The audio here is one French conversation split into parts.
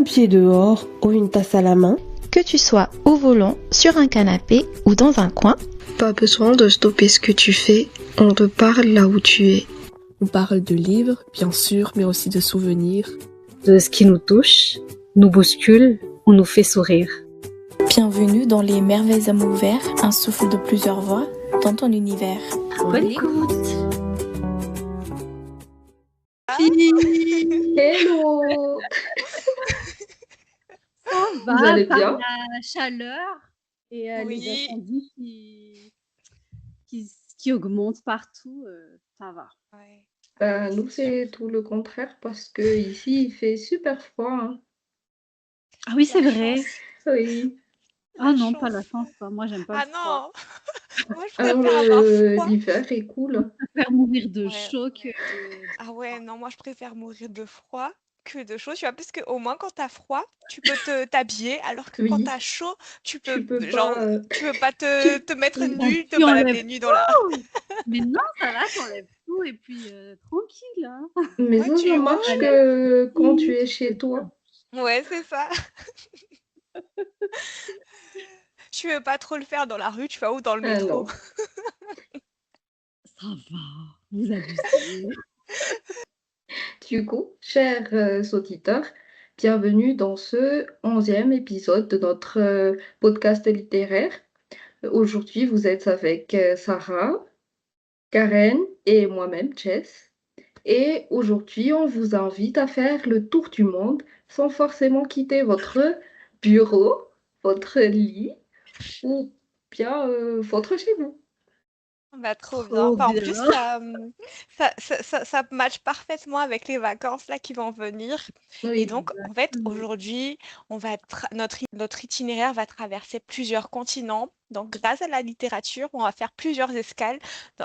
pied dehors ou une tasse à la main, que tu sois au volant, sur un canapé ou dans un coin, pas besoin de stopper ce que tu fais, on te parle là où tu es. On parle de livres, bien sûr, mais aussi de souvenirs. De ce qui nous touche, nous bouscule ou nous fait sourire. Bienvenue dans Les Merveilles à mots ouverts, un souffle de plusieurs voix dans ton univers. Bonne écoute. Hello. Ça va, Vous allez par bien? la chaleur et les Oui. incendies qui augmentent partout, ça va. Ouais. Nous, c'est tout le contraire parce que ici, il fait super froid. Hein. Ah oui, c'est La vrai. chance. Oui. Ah La non, chance. pas la chance, quoi. Moi, j'aime pas Ah le froid. non. Moi, je Alors, préfère avoir froid. l'hiver est cool. Je préfère mourir de Ouais. chaud que de... Ah ouais, non, moi, je préfère mourir de froid que de chaud. Tu vois, parce qu'au moins, quand t'as froid, tu peux t'habiller, alors que quand Oui. t'as chaud, Tu peux genre, pas. tu peux pas Tu- te mettre Oui. nu, te Tu enlèves balader nu dans la... tout. Mais non, ça va, t'enlèves tout et puis tranquille. Hein. Mais Ouais, ça tu vois. marche que quand tu es chez toi. Ouais, c'est ça. Tu veux pas trop le faire dans la rue, tu vois, ou dans le Ah métro. non. Ça va, vous abusez. Du coup, chers auditeurs, bienvenue dans ce 11e épisode de notre podcast littéraire. Aujourd'hui, vous êtes avec Sarah, Karen et moi-même, Jess. Et aujourd'hui, on vous invite à faire le tour du monde sans forcément quitter votre bureau, votre lit ou bien votre chez vous. Bah, trop bien. Trop Enfin, en bien. plus, ça match parfaitement avec les vacances là qui vont venir. Et Oui, donc, en fait, aujourd'hui, notre itinéraire va traverser plusieurs continents. Donc, grâce à la littérature, on va faire plusieurs escales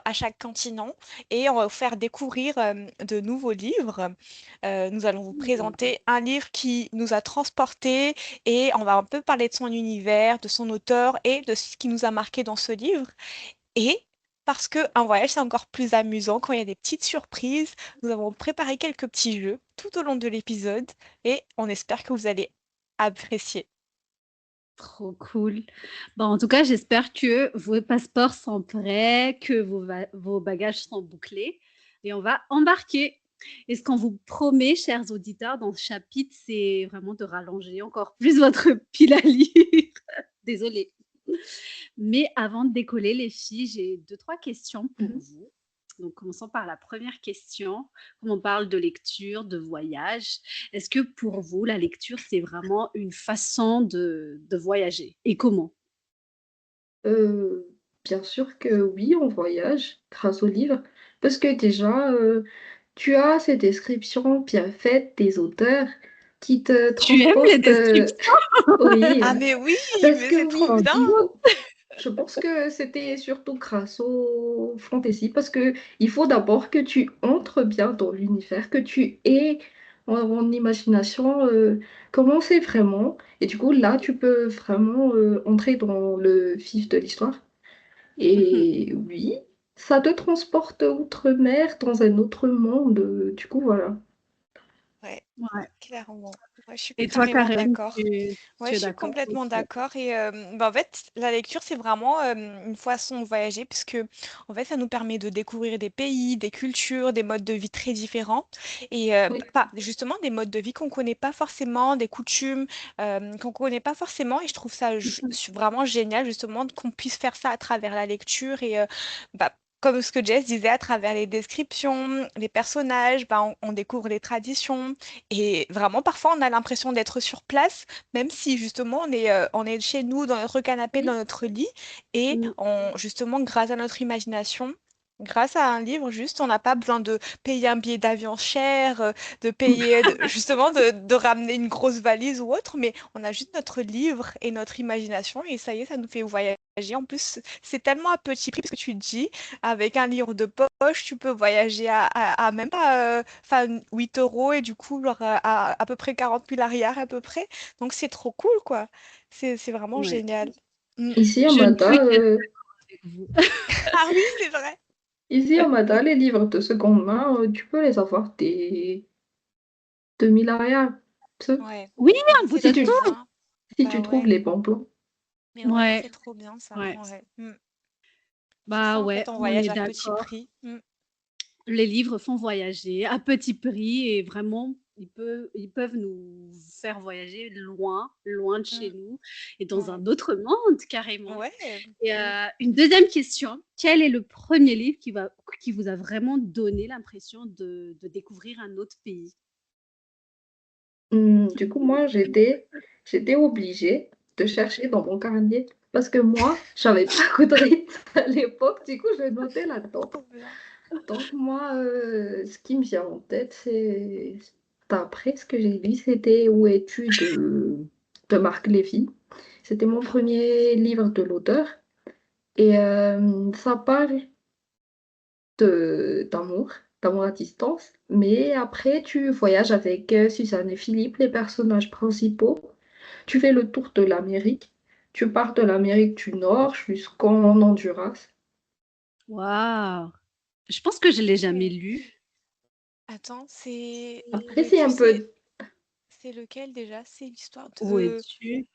à chaque continent et on va vous faire découvrir de nouveaux livres. Nous allons vous présenter un livre qui nous a transportés et on va un peu parler de son univers, de son auteur et de ce qui nous a marqué dans ce livre. Et parce qu'un voyage, c'est encore plus amusant quand il y a des petites surprises, nous avons préparé quelques petits jeux tout au long de l'épisode et on espère que vous allez apprécier. Trop cool. Bon, en tout cas, j'espère que vos passeports sont prêts, que vos bagages sont bouclés et on va embarquer. Et ce qu'on vous promet, chers auditeurs, dans ce chapitre, c'est vraiment de rallonger encore plus votre pile à lire. Désolée. Mais avant de décoller, les filles, j'ai 2-3 questions pour vous. Donc, commençons par la première question. Comme on parle de lecture, de voyage, est-ce que pour vous, la lecture, c'est vraiment une façon de voyager? Et comment? Bien sûr que oui, on voyage grâce aux livres, parce que déjà, tu as ces descriptions bien faites des auteurs qui te Tu aimes les transportent. descriptions? Oui, Ah mais oui, parce mais que c'est oui, trop bien. je pense que c'était surtout grâce au fantasy, parce que il faut d'abord que tu entres bien dans l'univers, que tu aies en imagination comment c'est vraiment, et du coup là, tu peux vraiment entrer dans le vif de l'histoire. Et oui, ça te transporte outre-mer dans un autre monde. Du coup, voilà. Ouais, Ouais. clairement. Ouais, je suis Et toi, carrément Karen, d'accord. tu Ouais, es je suis d'accord? complètement Ok. d'accord. Et bah, en fait, la lecture, c'est vraiment une façon de voyager, puisque en fait, ça nous permet de découvrir des pays, des cultures, des modes de vie très différents. Et Oui. justement, des modes de vie qu'on connaît pas forcément, des coutumes qu'on connaît pas forcément. Et je trouve ça vraiment génial, justement, qu'on puisse faire ça à travers la lecture. Et bah, comme ce que Jess disait, à travers les descriptions, les personnages, bah, on découvre les traditions. Et vraiment, parfois, on a l'impression d'être sur place, même si justement, on est chez nous, dans notre canapé, dans notre lit. Et justement, grâce à notre imagination, grâce à un livre, juste, on n'a pas besoin de payer un billet d'avion cher, de payer, justement, de ramener une grosse valise ou autre, mais on a juste notre livre et notre imagination. Et ça y est, ça nous fait voyager. En plus, c'est tellement à petit prix, parce que tu dis, avec un livre de poche, tu peux voyager à même pas 8 euros et du coup, genre, à peu près 40 000 arrière à peu près. Donc, c'est trop cool, quoi. C'est vraiment Ouais. génial. Mm. Ici, à Je ne peux Mada, avec vous. Ah oui, c'est vrai. ici, à Mada, les livres de seconde main, tu peux les avoir des 2000 arrière. Ouais. Oui, Mais un bout c'est de Si tu, trop tout. bien. si Bah tu trouves ouais. les bons plans. Mais ouais, Ouais, c'est trop bien ça. ouais. Ouais. C'est Bah ça en ouais, fait, on on est voyage à petit d'accord. prix. Les livres font voyager à petit prix et vraiment, ils peuvent nous faire voyager loin, loin de chez Mm. nous et dans Ouais. un autre monde carrément. Ouais. Et une deuxième question, quel est le premier livre qui vous a vraiment donné l'impression de découvrir un autre pays? Du coup, moi, j'étais obligée de chercher dans mon carnet parce que moi, j'avais pas Goodreads à l'époque. Du coup, je notais là-dedans. Trop bien. Donc, moi, ce qui me vient en tête, c'est d'après ce que j'ai lu, c'était Où es-tu de Marc Lévy. C'était mon premier livre de l'auteur et ça parle d'amour à distance. Mais après, tu voyages avec Suzanne et Philippe, les personnages principaux. Tu fais le tour de l'Amérique. Tu pars de l'Amérique du Nord jusqu'en Honduras. Waouh! Je pense que je l'ai jamais Ok. lu. Attends, c'est Après, où c'est es-tu? un peu... C'est lequel déjà? C'est l'histoire Où de. es-tu?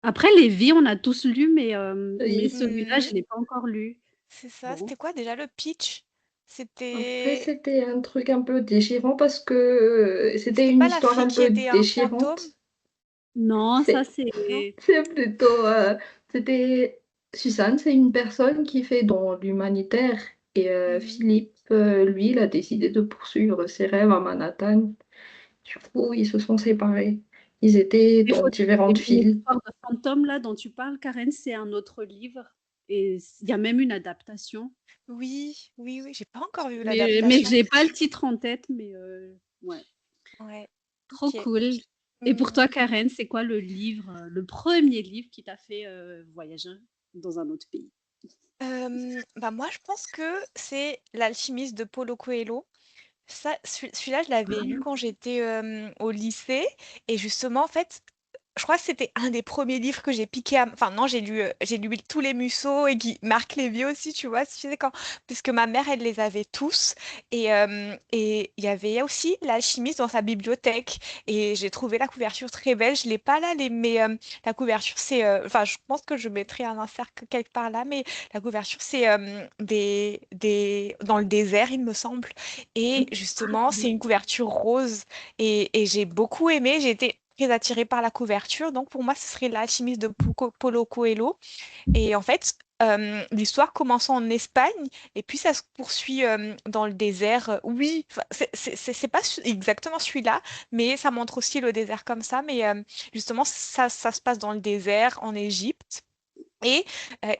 Après Lévi, on a tous lu, mais Oui. celui-là, je Mhm. l'ai pas encore lu. C'est ça. Bon. C'était quoi déjà le pitch? Après, C'était. c'était un truc un peu déchirant parce que c'était C'était une pas la histoire fille un qui peu était un fantôme? déchirante. Non, ça C'est Non? c'est c'est plutôt... c'était... Suzanne, c'est une personne qui fait dans l'humanitaire. Et Mhm. Philippe, lui, il a décidé de poursuivre ses rêves à Manhattan. Du coup, ils se sont séparés. Ils étaient il dans faut différentes une villes. histoire de fantôme là dont tu parles, Karen, c'est un autre livre et il y a même une adaptation. Oui, oui, oui. J'ai pas encore vu Mais l'adaptation. j'ai pas le titre en tête, mais ouais, Ouais. trop Ok. cool. Et pour Mhm. toi, Karen, c'est quoi le livre, le premier livre qui t'a fait voyager dans un autre pays? Bah moi, je pense que c'est L'Alchimiste de Paulo Coelho. Ça, celui-là, je l'avais lu quand j'étais au lycée. Et justement, en fait, je crois que c'était un des premiers livres que j'ai piqué Enfin, non, j'ai lu tous les Musso et Marc Lévy aussi, tu vois. Tu sais, puisque ma mère, elle les avait tous. Et il y avait aussi L'Alchimiste dans sa bibliothèque. Et j'ai trouvé la couverture très belle. Je l'ai pas là, mais la couverture, c'est... Enfin, je pense que je mettrai un insert quelque part là. Mais la couverture, c'est dans le désert, il me semble. Et justement, c'est une couverture rose et j'ai beaucoup aimé. J'ai été très attirée par la couverture. Donc pour moi, ce serait L'Alchimiste de Paulo Coelho. Et en fait, l'histoire commence en Espagne et puis ça se poursuit dans le désert. Oui, enfin, c'est pas exactement celui-là, mais ça montre aussi le désert comme ça. Mais justement, ça se passe dans le désert, en Égypte. Et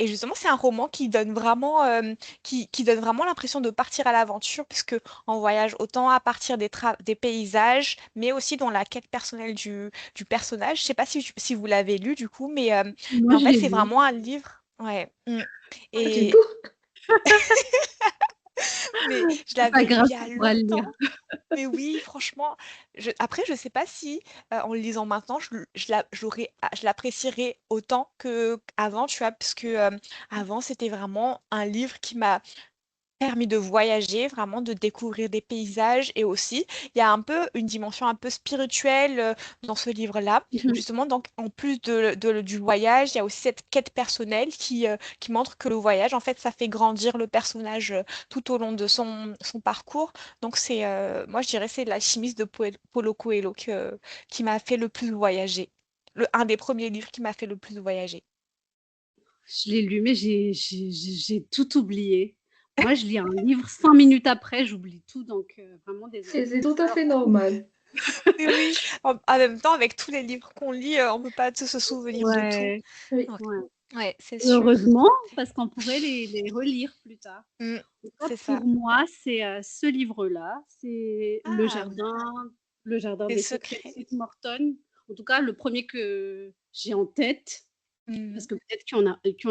justement, c'est un roman qui donne vraiment l'impression de partir à l'aventure, puisque on voyage autant à partir des paysages, mais aussi dans la quête personnelle du personnage. Je sais pas si vous l'avez lu du coup, mais Moi, en je fait, l'ai c'est lu. vraiment un livre. Ouais. Pas du Et tout. mais je C'est pas l'avais lu grave, il y a tu pourras le lire. longtemps. Mais oui, franchement, après, je sais pas si en le lisant maintenant, je l'apprécierais autant que avant, tu vois, parce que avant, c'était vraiment un livre qui m'a permis de voyager, vraiment de découvrir des paysages et aussi, il y a un peu une dimension un peu spirituelle dans ce livre-là. Mhm. Justement, donc, en plus du voyage, il y a aussi cette quête personnelle qui montre que le voyage, en fait, ça fait grandir le personnage tout au long de son parcours. Donc, moi, je dirais, c'est L'Alchimiste de Paulo Coelho qui m'a fait le plus voyager. Un des premiers livres qui m'a fait le plus voyager. Je l'ai lu, mais j'ai tout oublié. Moi, je lis un livre, 5 minutes après, j'oublie tout, donc vraiment désolée. C'est tout à fait normal. Oui, oui. En même temps, avec tous les livres qu'on lit, on peut pas se souvenir de tout. Ouais, Oui. Ouais, ouais. ouais, c'est sûr. Heureusement, parce qu'on pourrait les relire plus tard. Mm, En tout cas, c'est ça. pour moi, c'est ce livre-là, c'est Ah, Le jardin des des secrets de secrets. Sweet Morton. En tout cas, le premier que j'ai en tête, parce Mhm. que peut-être qu'il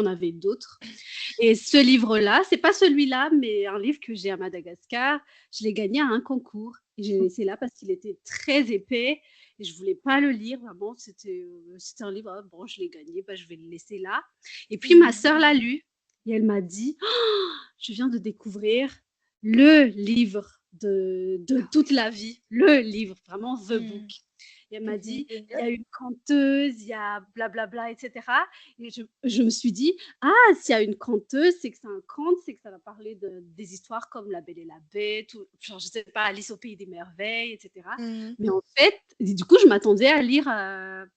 y en avait d'autres. Et ce livre-là, c'est pas celui-là, mais un livre que j'ai à Madagascar. Je l'ai gagné à un concours et j'ai laissé là parce qu'il était très épais et je voulais pas le lire. Vraiment, c'était un livre. Ah, bon, je l'ai gagné, bah, je vais le laisser là. Et puis ma Mhm. sœur l'a lu et elle m'a dit, «Oh, je viens de découvrir le livre de toute la vie, le livre, vraiment the book. Mhm. Et elle m'a dit, il y a une conteuse, il y a blablabla, etc. Et je me suis dit, ah, s'il y a une conteuse, c'est que c'est un conte, c'est que ça va parler des histoires comme La Belle et la Bête, ou genre, je sais pas, Alice au Pays des Merveilles, etc. Mhm. Mais en fait, du coup, je m'attendais à lire un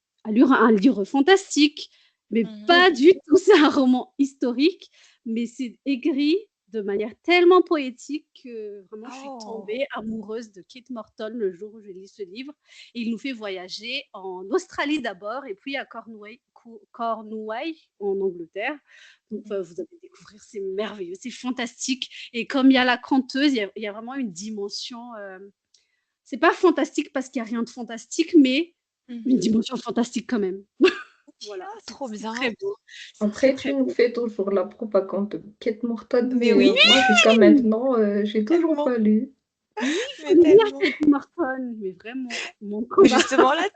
livre fantastique, mais pas du tout. C'est un roman historique, mais c'est écrit de manière tellement poétique que vraiment je suis Oh. tombée amoureuse de Kate Morton le jour où j'ai lu ce livre. Et il nous fait voyager en Australie d'abord et puis à Cornouailles en Angleterre. Donc vous allez découvrir, c'est merveilleux, c'est fantastique. Et comme il y a la conteuse, il y a vraiment une dimension. C'est pas fantastique parce qu'il n'y a rien de fantastique, mais une dimension fantastique quand même. Voilà, Ah, trop c'est bien. très beau. C'est Après, très, tu nous fais toujours la propagande de Kate Morton, Mais mais oui, moi, jusqu'à maintenant, j'ai toujours tellement. pas lu. Oui, il Mais faut lire tellement. Kate Morton, mais vraiment, mon Mais combat. justement, là,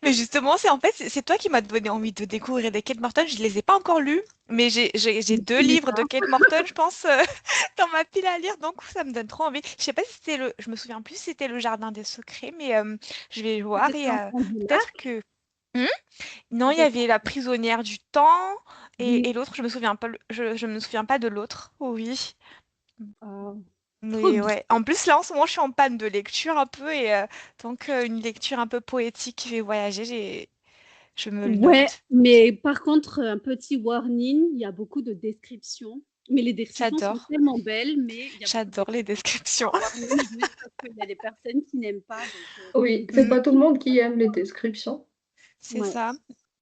mais justement, c'est toi qui m'as donné envie de découvrir des Kate Morton. Je les ai pas encore lus, mais j'ai 2 livres de Kate Morton, je pense, dans ma pile à lire, donc ça me donne trop envie. Je sais pas si je me souviens plus si c'était Le Jardin des Secrets, mais je vais voir et peut-être que. Hmm. Non, il y avait La Prisonnière du Temps et l'autre, je me souviens pas, je me souviens pas de l'autre. Oui. Trop Mais bien. ouais. En plus, là, en ce moment, je suis en panne de lecture un peu et donc une lecture un peu poétique qui fait voyager, je me le Ouais, note. mais par contre, un petit warning, il y a beaucoup de descriptions. Mais les descriptions sont J'adore. tellement belles, mais il y a beaucoup de J'adore les descriptions. warning juste parce qu'il y a des personnes qui n'aiment pas. Donc, Oui, c'est Mm, pas tout le monde qui aime les descriptions. c'est ouais. ça.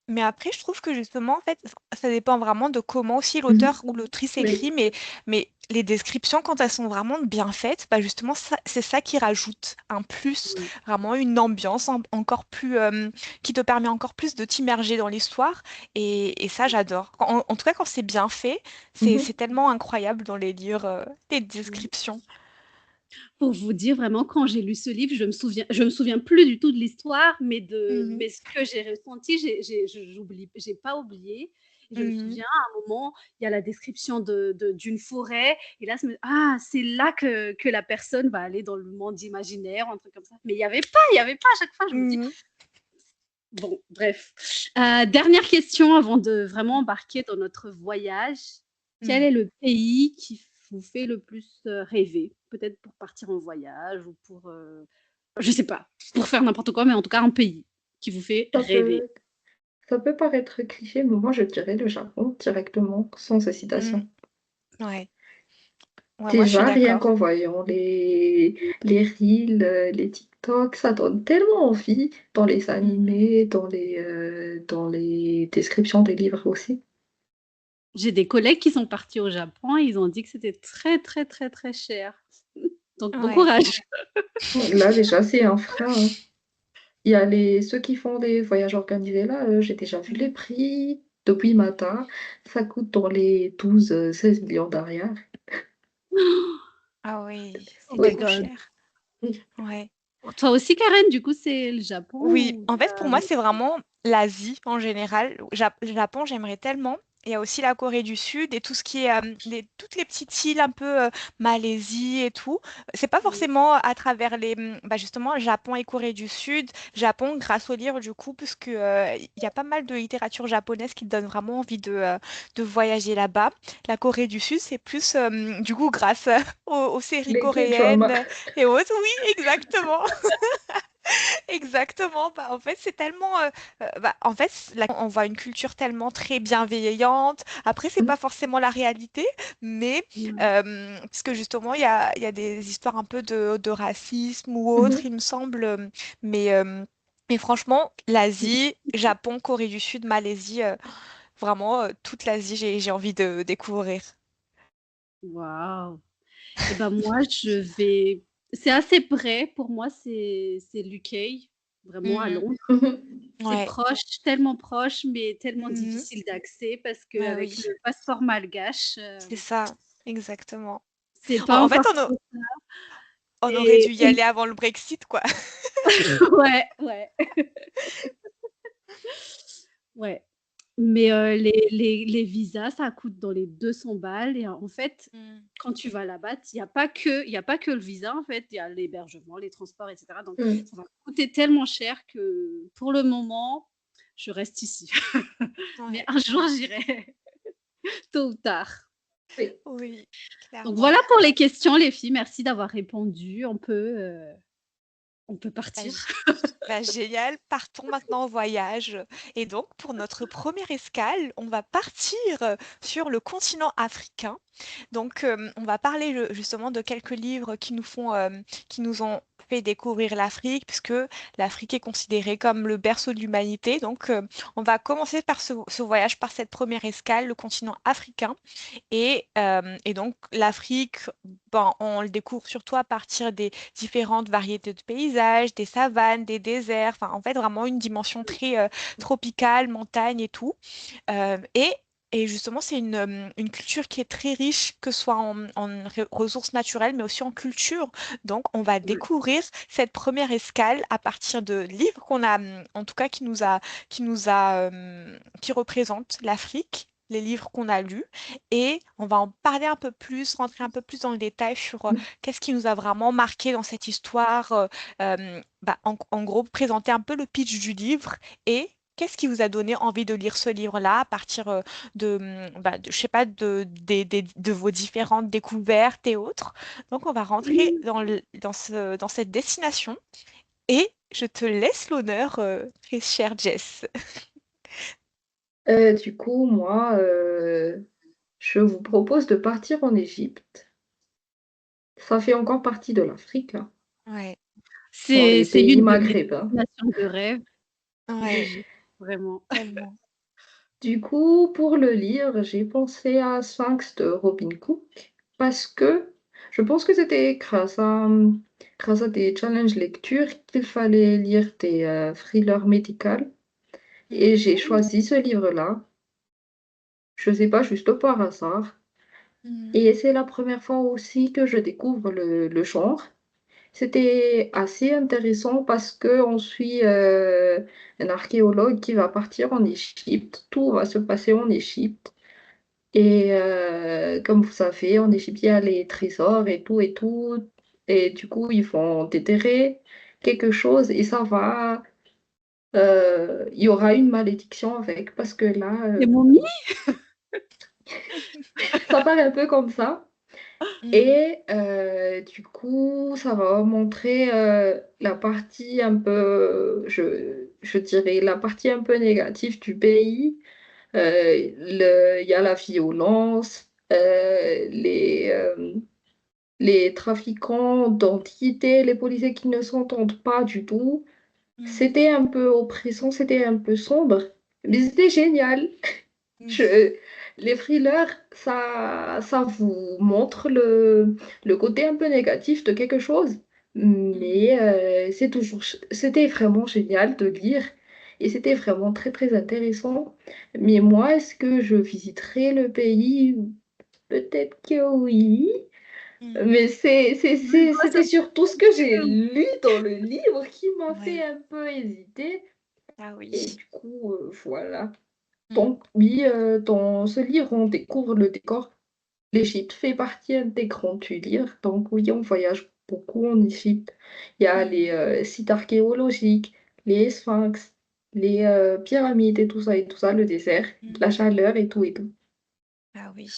Mais après, je trouve que justement, en fait, ça dépend vraiment de comment aussi Mhm. l'auteur ou l'autrice écrit, Oui. mais les descriptions, quand elles sont vraiment bien faites, bah justement, c'est ça qui rajoute un plus, Ouais. vraiment une ambiance encore plus, qui te permet encore plus de t'immerger dans l'histoire. Et ça, j'adore. En tout cas, quand c'est bien fait, c'est Mhm. tellement incroyable dans les livres, les descriptions. Pour vous dire vraiment, quand j'ai lu ce livre, je me souviens plus du tout de l'histoire, mais Mhm. mais ce que j'ai ressenti, j'ai pas oublié. Et je me Mhm. souviens, à un moment, il y a la description d'une forêt, et là, c'est là que la personne va aller dans le monde imaginaire, un truc comme ça. Mais il y avait pas à chaque fois. Je me dis, Mhm. bon, bref. Dernière question avant de vraiment embarquer dans notre voyage. Quel est le pays qui vous fait le plus rêver? Peut-être pour partir en voyage ou pour, je sais pas, pour faire n'importe quoi, mais en tout cas un pays qui vous fait Ça rêver. peut, ça peut paraître cliché, mais moi, je dirais le Japon directement, sans hésitation. Mhm. Ouais. Ouais, moi, je suis Déjà, rien d'accord. qu'en voyant les reels, les TikTok, ça donne tellement envie dans les animés, dans les descriptions des livres aussi. J'ai des collègues qui sont partis au Japon et ils ont dit que c'était très, très, très, très cher. Donc bon Ouais. courage. Là, déjà, c'est un frein, hein. Il y a ceux qui font des voyages organisés, là, j'ai déjà vu les prix depuis matin. Ça coûte dans les 12 16 millions derrière. Ah oui, Oh c'est my Oui. trop God. cher. Ouais. Pour toi aussi, Karen, du coup, c'est le Japon Oui, ou en fait, pour moi, c'est vraiment l'Asie en général. Japon, j'aimerais tellement. Il y a aussi la Corée du Sud et tout ce qui est toutes les petites îles un peu Malaisie et tout. C'est pas forcément à travers justement Japon et Corée du Sud. Japon grâce aux livres du coup, parce que il y a pas mal de littérature japonaise qui te donne vraiment envie de voyager là-bas. La Corée du Sud, c'est plus du coup grâce aux séries Les K-dramas. coréennes et autres. Oui, exactement. Exactement. Bah, en fait, c'est tellement. En fait, on voit une culture tellement très bienveillante. Après, c'est pas forcément la réalité, mais parce que justement, il y a des histoires un peu de racisme ou autre, il me semble. Mais, euh, mais franchement, l'Asie, Japon, Corée du Sud, Malaisie, vraiment, toute l'Asie, j'ai envie de découvrir. Waouh. Et ben moi, je vais. C'est assez près. Pour moi, c'est l'UK, vraiment à Mhm. Londres. C'est Ouais. proche, tellement proche, mais tellement Mhm. difficile d'accès parce Ouais, qu'avec oui, le passeport malgache, c'est ça, exactement. c'est pas En fait, encore trop ça. on aurait dû Et y aller avant le Brexit, quoi. ouais, ouais, ouais. Mais les visas, ça coûte dans les 200 balles. Et en fait, quand tu vas là-bas, il n'y a pas que le visa, en fait. Il y a l'hébergement, les transports, etc. Donc, ça va coûter tellement cher que pour le moment, je reste ici. Mais Ouais. un jour, j'irai, tôt ou tard. Oui. Oui, Donc, clairement. voilà pour les questions, les filles. Merci d'avoir répondu. On peut Bah, partir. génial, partons maintenant au voyage. Et donc, pour notre première escale, on va partir sur le continent africain. Donc, on va parler justement de quelques livres qui nous ont fait découvrir l'Afrique, puisque l'Afrique est considérée comme le berceau de l'humanité. Donc, on va commencer par ce voyage, par cette première escale, le continent africain. Et donc, l'Afrique, ben, on le découvre surtout à partir des différentes variétés de paysages, des savanes, des déserts, enfin, en fait, vraiment une dimension très tropicale, montagne et tout. Euh, et, et justement, c'est une culture qui est très riche, que ce soit en ressources naturelles, mais aussi en culture. Donc, on va découvrir cette première escale à partir de livres qu'on a, en tout cas, qui représentent l'Afrique, les livres qu'on a lus. Et on va en parler un peu plus, rentrer un peu plus dans le détail sur qu'est-ce qui nous a vraiment marqué dans cette histoire. En gros, présenter un peu le pitch du livre et qu'est-ce qui vous a donné envie de lire ce livre-là à partir je sais pas, de vos différentes découvertes et autres. Donc, on va rentrer dans cette destination et je te laisse l'honneur, très chère Jess. Du coup, moi, je vous propose de partir en Égypte. Ça fait encore partie de l'Afrique, hein, Ouais, dans C'est les pays l'une de mes maghrébins. destinations de rêve, ouais, l'Égypte, vraiment. tellement. Du coup, pour le lire, j'ai pensé à Sphinx de Robin Cook parce que je pense que c'était grâce à des challenges lecture qu'il fallait lire des thrillers médicaux. Et Mhm, j'ai choisi ce livre-là, je sais pas, juste par hasard. mhm, Et c'est la première fois aussi que je découvre le genre. C'était assez intéressant parce que on suit un archéologue qui va partir en Égypte. Tout va se passer en Égypte. Et comme vous savez, en Égypte, il y a les trésors et tout et tout. Et du coup, ils vont déterrer quelque chose et ça va. Il y aura une malédiction avec parce que là, Les momies? ça paraît un peu comme ça. mhm, Et du coup, ça va montrer la partie un peu, je dirais, la partie un peu négative du pays. Il y a la violence, les trafiquants d'identités, les policiers qui ne s'entendent pas du tout. mhm, C'était un peu oppressant, c'était un peu sombre, mais c'était génial. mhm. Je, les thrillers, ça vous montre le côté un peu négatif de quelque chose, Mhm. mais c'était vraiment génial de lire et c'était vraiment très très intéressant. Mais moi, est-ce que je visiterai le pays? Peut-être que oui, Mhm. mais c'était surtout ce que j'ai lu dans le livre qui m'a fait Ouais. un peu hésiter. Ah oui. Et du coup, voilà. Mm. Donc, oui, dans ce livre, on découvre le décor. L'Égypte fait partie intégrante du livre. Donc, oui, on voyage beaucoup en Égypte. Il y a les Mm. sites archéologiques, les sphinx, les pyramides et tout ça, le désert, la Mm. chaleur et tout et tout. Ah oui.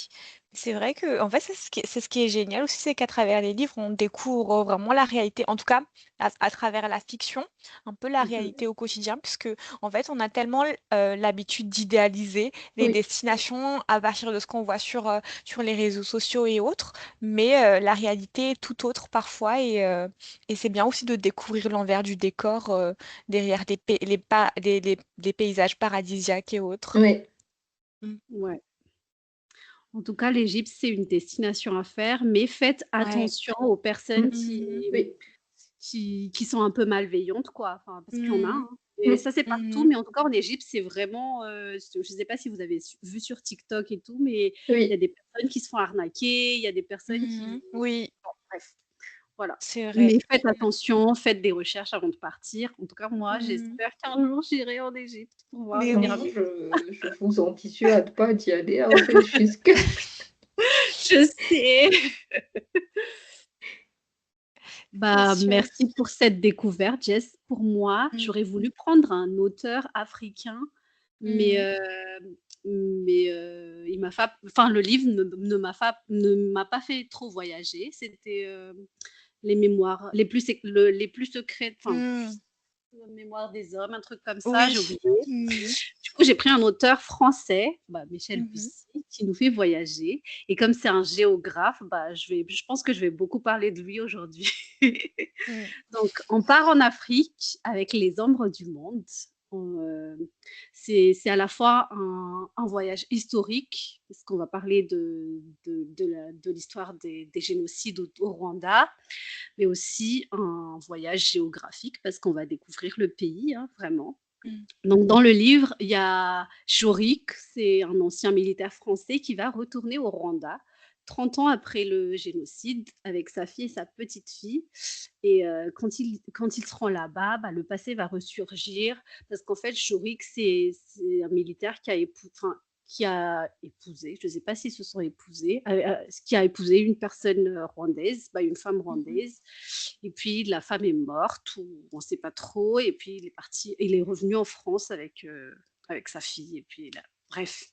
C'est vrai que, en fait, c'est ce qui est génial aussi, c'est qu'à travers les livres, on découvre vraiment la réalité, en tout cas, à travers la fiction, un peu la Mhm. réalité au quotidien, puisque, en fait, on a tellement l'habitude d'idéaliser les Oui, destinations à partir de ce qu'on voit sur les réseaux sociaux et autres, mais la réalité est tout autre parfois, et c'est bien aussi de découvrir l'envers du décor derrière des paysages paradisiaques et autres. oui. Mm. Ouais. En tout cas, l'Égypte, c'est une destination à faire, mais faites Ouais. attention aux personnes Mhm. Mhm. Oui. qui sont un peu malveillantes, quoi. Enfin, parce qu'il y en a, Mhm. hein. Et Mhm. ça, c'est partout, Mhm. mais en tout cas, en Égypte, c'est vraiment. Je ne sais pas si vous avez vu sur TikTok et tout, mais il y a Oui. des personnes qui se font arnaquer, il y a des personnes qui. Mhm. Oui. Bon, bref. Voilà. C'est vrai. Mais faites attention, faites des recherches avant de partir. En tout cas, moi, Mhm. j'espère qu'un jour, j'irai en Égypte pour voir Mais les Non, oui. pyramides. je vous en dissuade pas d'y aller, en fait, puisque... Je sais. C'est sûr. Merci pour cette découverte, Jess. Pour moi, Mm. j'aurais voulu prendre un auteur africain, mais, Mhm. il m'a fa enfin, le livre ne m'a pas fait trop voyager. C'était, les mémoires les plus secrètes, enfin, Mm. Mémoire des hommes, un truc comme ça, Oui. j'ai oublié. Mhm. Du coup, j'ai pris un auteur français, Michel Mhm. Bussy, qui nous fait voyager. Et comme c'est un géographe, je pense que je vais beaucoup parler de lui aujourd'hui. Mm. Donc, on part en Afrique avec les ombres du monde. C'est à la fois un voyage historique, parce qu'on va parler de l'histoire des génocides au Rwanda, mais aussi un voyage géographique, parce qu'on va découvrir le pays, hein, vraiment. Mm. Donc, dans le livre, il y a Jorik, c'est un ancien militaire français qui va retourner au Rwanda 30 ans après le génocide avec sa fille et sa petite fille. Et quand ils seront là-bas, le passé va ressurgir parce qu'en fait, Jorik, c'est un militaire qui a épousé, je ne sais pas s'ils se sont épousés, qui a épousé une personne rwandaise, une femme Mhm. rwandaise. Et puis la femme est morte, ou on ne sait pas trop. Et puis il est revenu en France avec sa fille. Et puis bref.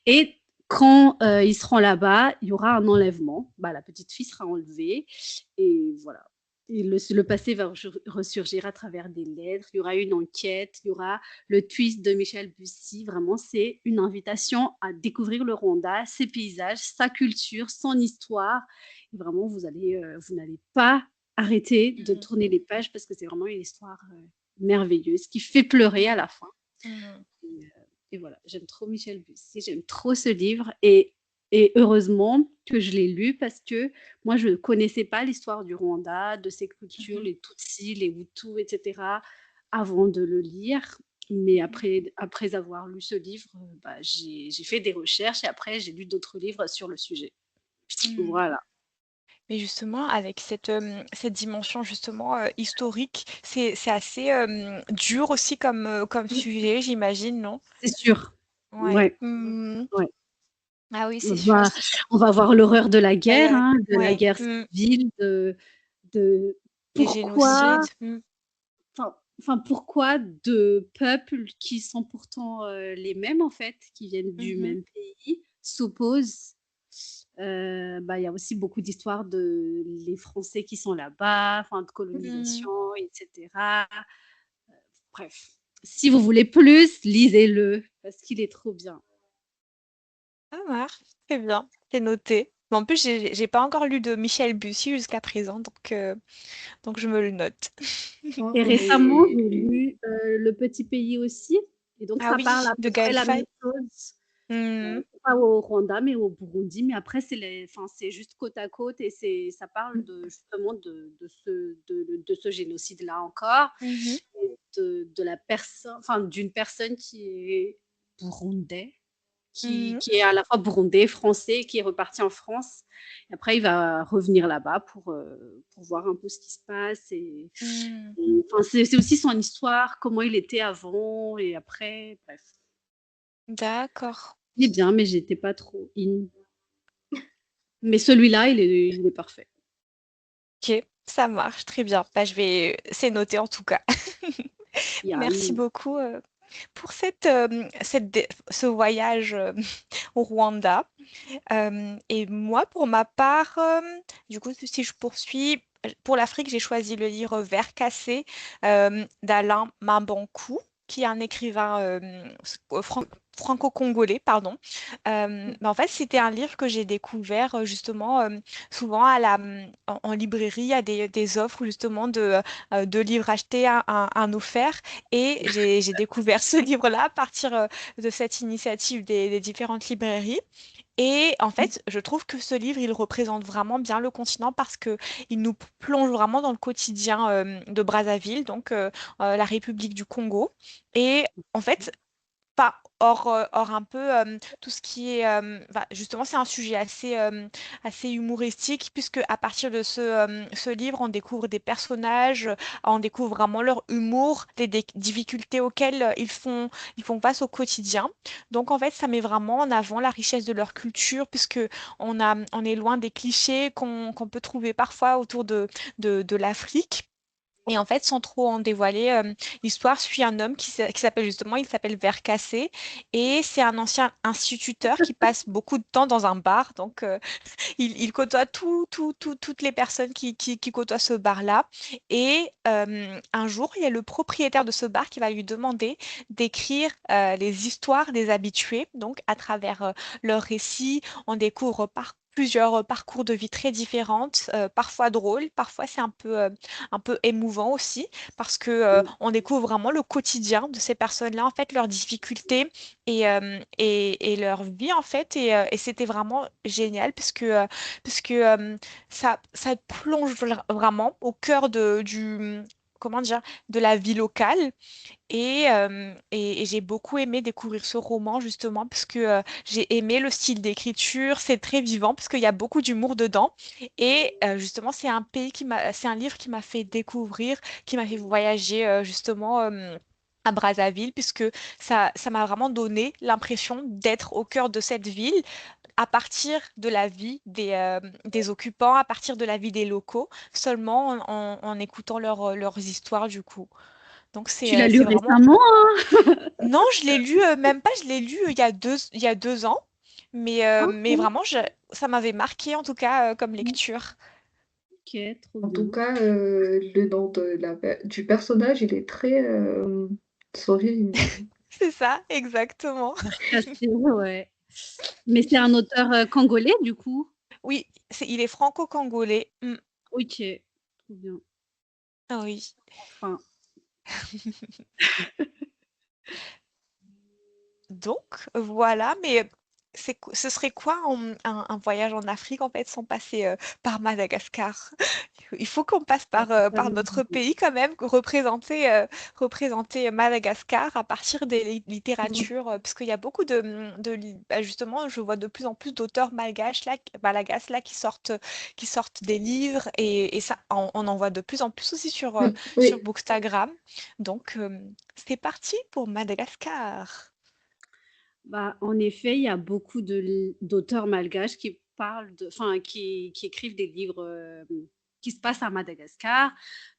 Et quand ils seront là-bas, il y aura un enlèvement. La petite fille sera enlevée. Et voilà. Et le passé va ressurgir à travers des lettres. Il y aura une enquête. Il y aura le twist de Michel Bussy. Vraiment, c'est une invitation à découvrir le Rwanda, ses paysages, sa culture, son histoire. Et vraiment, vous n'allez pas arrêter de Mhm. tourner les pages parce que c'est vraiment une histoire merveilleuse qui fait pleurer à la fin. Mhm. Et voilà, j'aime trop Michel Bussy, j'aime trop ce livre et heureusement que je l'ai lu parce que moi, je ne connaissais pas l'histoire du Rwanda, de ses cultures, Mhm. les Tutsis, les Hutus, etc., avant de le lire. Mais après avoir lu ce livre, j'ai fait des recherches et après, j'ai lu d'autres livres sur le sujet. Mhm. Voilà. Mais justement, avec cette dimension justement historique, c'est assez dur aussi comme sujet, j'imagine, non? C'est sûr. Ouais. Ouais. Mhm. Ouais. Ah oui, c'est On sûr, va, c'est sûr. on va voir l'horreur de la La guerre, guerre, de la ouais. guerre Mhm. civile, de Les pourquoi, génocides. Mhm. pourquoi deux peuples qui sont pourtant les mêmes en fait, qui viennent du Mhm. même pays, s'opposent. Il y a aussi beaucoup d'histoires de les Français qui sont là-bas, de Mhm. colonisation, etc. Bref, si vous voulez plus, lisez-le parce qu'il est trop bien. Ça marche, très bien, c'est noté. Mais en plus, j'ai pas encore lu de Michel Bussy jusqu'à présent, donc je me le note. Et On récemment, j'ai est... lu Le Petit Pays aussi. Et donc, Ah ça parle oui, à de peu près Gaël la même Faye. chose. Mhm. Pas au Rwanda, mais au Burundi. Mais après, c'est juste côte à côte et ça parle justement de ce génocide-là encore. Mhm. Et de la personne, d'une personne qui est burundais, Mhm. qui est à la fois burundais, français, qui est reparti en France. Et après, il va revenir là-bas pour voir un peu ce qui se passe. Mhm. C'est aussi son histoire, comment il était avant et après. Bref. D'accord. Il est bien, mais j'étais pas trop in. Mais celui-là, il est parfait. Ok, ça marche, très bien. C'est noté en tout cas. Il y a Merci une- beaucoup pour ce voyage au Rwanda. Et moi, pour ma part, du coup, si je poursuis, pour l'Afrique, j'ai choisi le livre Vert cassé d'Alain Mambankou, qui est un écrivain franco-congolais, pardon. Mais en fait, c'était un livre que j'ai découvert justement souvent en librairie. Il y a des offres justement de livres achetés, un offert. Et j'ai découvert ce livre-là à partir de cette initiative des différentes librairies. Et en fait, je trouve que ce livre, il représente vraiment bien le continent parce que il nous plonge vraiment dans le quotidien de Brazzaville, donc la République du Congo. Et en fait, pas hors un peu tout ce qui est... justement, c'est un sujet assez humoristique, puisque à partir de ce livre, on découvre des personnages, on découvre vraiment leur humour, les difficultés auxquelles ils font face au quotidien. Donc, en fait, ça met vraiment en avant la richesse de leur culture, puisque on est loin des clichés qu'on peut trouver parfois autour de l'Afrique. Et en fait, sans trop en dévoiler, l'histoire suit un homme qui s'appelle justement, il s'appelle Vercassé, et c'est un ancien instituteur qui passe beaucoup de temps dans un bar. Donc, il côtoie toutes les personnes qui côtoient ce bar-là. Et un jour, il y a le propriétaire de ce bar qui va lui demander d'écrire les histoires des habitués. Donc, à travers leurs récits, on découvre plusieurs parcours de vie très différentes, parfois drôles, parfois c'est un peu émouvant aussi, parce que on découvre vraiment le quotidien de ces personnes-là, en fait, leurs difficultés et leur vie, en fait. Et c'était vraiment génial, puisque ça te plonge vraiment au cœur comment dire, de la vie locale. Et j'ai beaucoup aimé découvrir ce roman, justement, parce que j'ai aimé le style d'écriture. C'est très vivant parce qu'il y a beaucoup d'humour dedans. Et justement, c'est un livre qui m'a fait découvrir, qui m'a fait voyager justement à Brazzaville, puisque ça m'a vraiment donné l'impression d'être au cœur de cette ville, à partir de la vie des occupants, à partir de la vie des locaux, seulement en écoutant leurs histoires, du coup. Donc Tu l'as lu c'est vraiment... récemment, hein? Non, je l'ai lu, même pas, je l'ai lu il y a 2 ans, mais Ok, vraiment, ça m'avait marqué, en tout cas, comme lecture. ok, trop En tout bien. cas, le nom du personnage, il est très sorry. C'est ça, exactement. Vercassé, ouais. Mais c'est un auteur congolais, du coup? Oui, il est franco-congolais. Ok, trop bien. Ah oui. Enfin, Donc, voilà, mais ce serait quoi un voyage en Afrique, en fait, sans passer par Madagascar? Il faut qu'on passe par notre pays quand même, représenter Madagascar à partir des littératures, parce qu'il y a beaucoup justement, je vois de plus en plus d'auteurs malgaches là qui sortent des livres, et ça, on en voit de plus en plus aussi sur Oui, Bookstagram. Donc, c'est parti pour Madagascar. bah, en effet, il y a beaucoup d'auteurs malgaches qui parlent enfin, qui écrivent des livres qui se passent à Madagascar,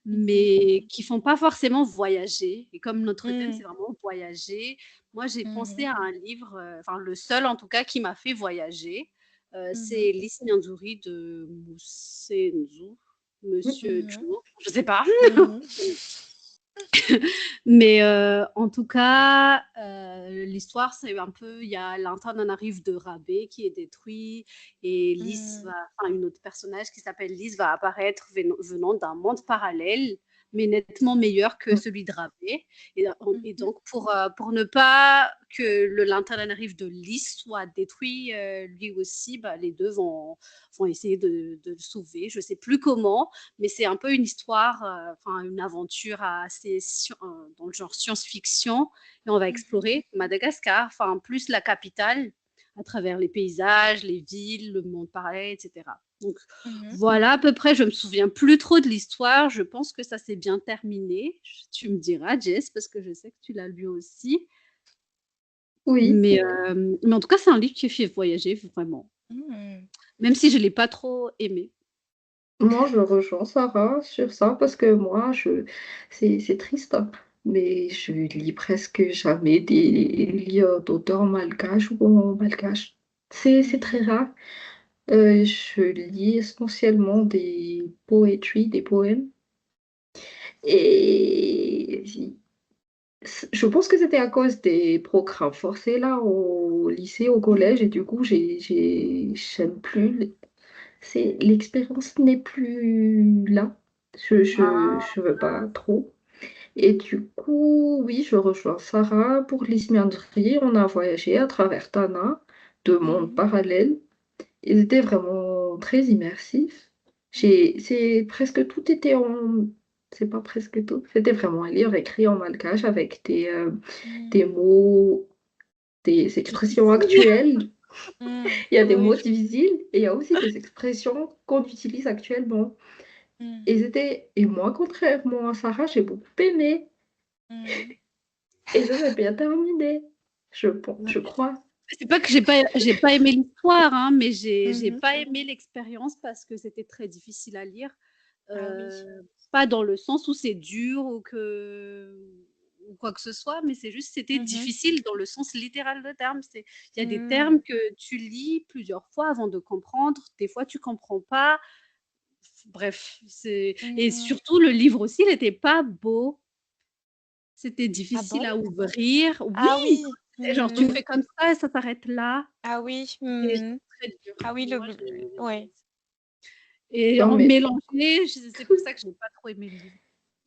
Mhm. mais qui font pas forcément voyager. Et comme notre thème, Mm, c'est vraiment voyager, moi, j'ai pensé mhm, à un livre, enfin, le seul en tout cas qui m'a fait voyager, mhm, c'est Lys Nyanzuri de Moussé Nzou, Monsieur mhm, Tchou, je sais pas. mhm, Mais en tout cas, l'histoire, c'est un peu, il y a l'Antananarive de Rabé qui est détruit et mhm, enfin, une autre personnage qui s'appelle Lys va apparaître venant d'un monde parallèle, mais nettement meilleur que celui de Rabé. Et mhm, donc, pour ne pas que l'Antananarive de Lys soit détruit lui aussi, bah, les deux vont essayer de le sauver. Je ne sais plus comment, mais c'est un peu une histoire, enfin une aventure dans le genre science-fiction, et on va mhm, explorer Madagascar, enfin plus la capitale, à travers les paysages, les villes, le monde parallèle, etc. Donc mhm. voilà, à peu près, je me souviens plus trop de l'histoire, je pense que ça s'est bien terminé. Tu me diras, Jess, parce que je sais que tu l'as lu aussi. oui. Mais en tout cas, c'est un livre qui fait voyager, vraiment. Mhm. Même si je ne l'ai pas trop aimé. Moi, je rejoins Sarah sur ça parce que moi, c'est triste, hein, mais je lis presque jamais des livres d'auteurs malgaches ou en malgache. C'est très Mhm. rare. Je lis essentiellement des poétries, des poèmes. Et je pense que c'était à cause des programmes forcés là au lycée, au collège, et du coup, j'aime plus. L'expérience n'est plus là. Je veux pas trop. Et du coup, oui, je rejoins Sarah pour l'Ismandrie. On a voyagé à travers Tana, deux mondes Mhm. parallèles. Ils étaient vraiment très immersifs. C'est presque tout était en... C'est pas presque tout. C'était vraiment un livre écrit en malgache avec des Mhm. mots des expressions actuelles, Mm. il y a des Oui, mots difficiles et il y a aussi des expressions qu'on utilise actuellement. Mm. Et moi, contrairement à Sarah, j'ai beaucoup aimé Mm. et je vais bien terminer, ouais. je crois. C'est pas que j'ai pas aimé l'histoire, hein, mais j'ai Mhm. pas aimé l'expérience parce que c'était très difficile à lire. Ah oui. Pas dans le sens où c'est dur ou quoi que ce soit, mais c'est juste c'était Mhm. difficile dans le sens littéral du terme. Il y a des Mm. termes que tu lis plusieurs fois avant de comprendre. Des fois, tu comprends pas. Bref, et Mm. surtout le livre aussi, il était pas beau. C'était Ah difficile bon? à ouvrir. Oui, Ah oui. genre tu Mm. fais comme ça et ça s'arrête là. Ah oui. C'est Mm. très dur. Ah oui, Moi, ouais. et Comme, en é- mélanger, c'est pour ça que j'ai pas trop aimé le livre.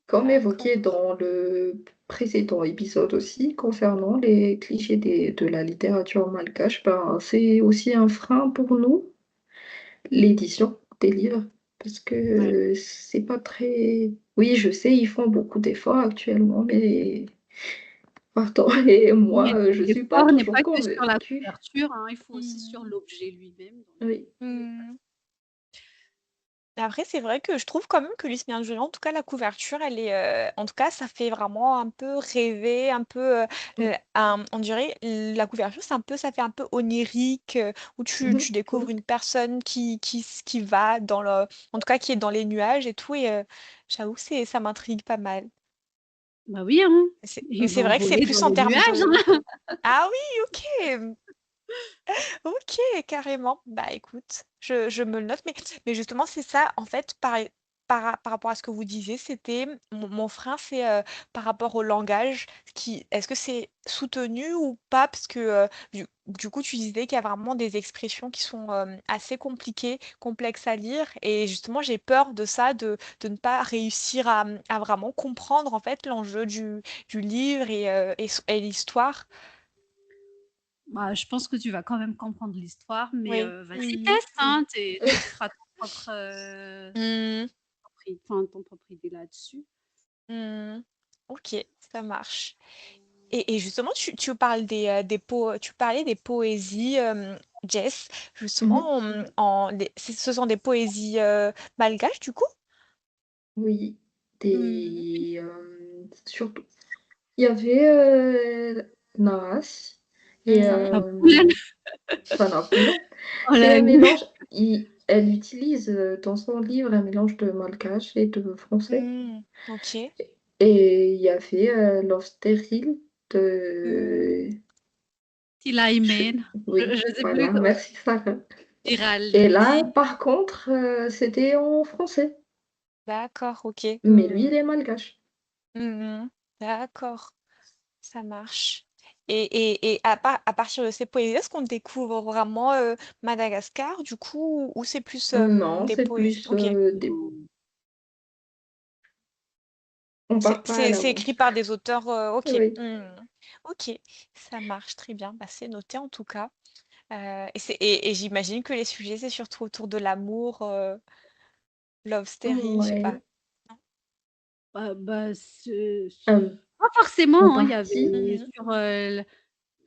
Comme D'accord. évoqué dans le précédent épisode aussi, concernant les clichés de la littérature malgache, ben, c'est aussi un frein pour nous, l'édition des livres, parce Ouais. que c'est pas très... Oui, je sais, ils font beaucoup d'efforts actuellement, mais pardon, et Oui, moi, et je suis pas l'effort n'est toujours pas que sur la convaincue. couverture, hein, il faut aussi Mm. sur l'objet lui-même. Donc, Oui. Mm. Après, c'est vrai que je trouve quand même que Luce Bien en tout cas, la couverture, elle est, en tout cas, ça fait vraiment un peu rêver, un peu, on dirait la couverture, ça fait un peu onirique, où tu Mhm. découvres une personne qui va dans le en tout cas, qui est dans les nuages et tout et j'avoue que ça m'intrigue pas mal. bah oui, hein, C'est il va c'est vrai que c'est voler dans plus en les termes nuages, de hein. ah oui, OK! OK, carrément. Bah, écoute, je me le note, mais justement, c'est ça, en fait, par rapport à ce que vous disiez, c'était mon frein, c'est, par rapport au langage, est-ce que c'est soutenu ou pas? Parce que, du coup, tu disais qu'il y a vraiment des expressions qui sont, assez compliquées, complexes à lire et justement, j'ai peur de ça, de ne pas réussir à vraiment comprendre, en fait, l'enjeu du livre et l'histoire. Bah, je pense que tu vas quand même comprendre l'histoire, mais Oui. vas-y, Mmh. teste, hein, tu te feras ton propre, Mmh. ton propre idée là-dessus. Mmh. OK, ça marche. Et justement, tu parles tu parlais des poésies, Jess. Mhm. Justement, ce sont des poésies malgaches, du coup? Oui, Mmh. surtout. Il y avait Naras et Mmh. Fanapoulen. Oh C'est là un là. mélange. Elle utilise dans son livre un mélange de malgache et de français. Mmh. OK. Et il y avait Love Stérile Mmh. de. je- Tilaïmen. Oui, Je sais plus voilà, comment. merci Sarah. Et là, Géraldine. par contre, c'était en français. D'accord, OK. Mais lui, il Mmh. est malgache. Mmh. D'accord, ça marche. Et à partir de ces poésies, est-ce qu'on découvre vraiment, Madagascar, du coup, ou c'est plus, Non, des c'est poésies? plus OK. on part pas à C'est écrit l'aventure. par des auteurs, OK. Oui. Mmh. OK, ça marche très bien. Bah, c'est noté en tout cas. Et j'imagine que les sujets, c'est surtout autour de l'amour, love stérile, je sais pas. Ouais. Non? Bah, Euh, pas en forcément, hein, il y partie, avait Mmh. sur,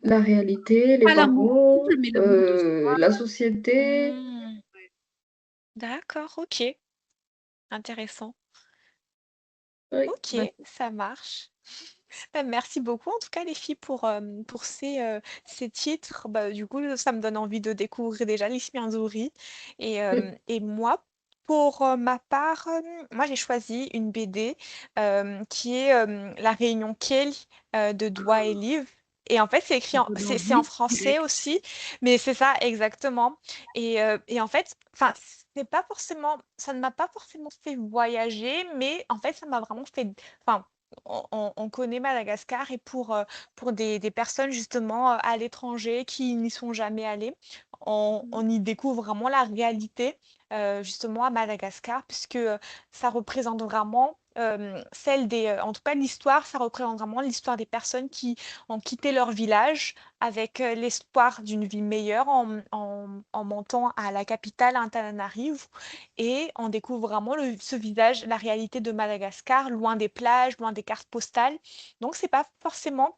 la réalité, les pas l'amour en parents, couple, mais l'amour de soi. la société. Mmh. D'accord, OK. Intéressant. Oui. OK, Bah, ça marche. Bah, merci beaucoup en tout cas les filles pour ces titres. Bah, du coup, ça me donne envie de découvrir déjà les Minzouri et moi, pour, ma part, moi j'ai choisi une BD, qui est, La Réunion Kelly, de Doigt et Liv et en fait, c'est écrit ça en donne c'est en envie français direct. aussi, mais c'est ça exactement et en fait, enfin, c'est pas forcément ça ne m'a pas forcément fait voyager, mais en fait, ça m'a vraiment fait enfin on connaît Madagascar et pour des personnes justement, à l'étranger qui n'y sont jamais allées, on y découvre vraiment la réalité, justement à Madagascar puisque, ça représente vraiment, celle des, en tout cas l'histoire, ça représente vraiment l'histoire des personnes qui ont quitté leur village avec, l'espoir d'une vie meilleure en montant à la capitale, Antananarivo et on découvre vraiment ce visage, la réalité de Madagascar, loin des plages, loin des cartes postales. Donc c'est pas forcément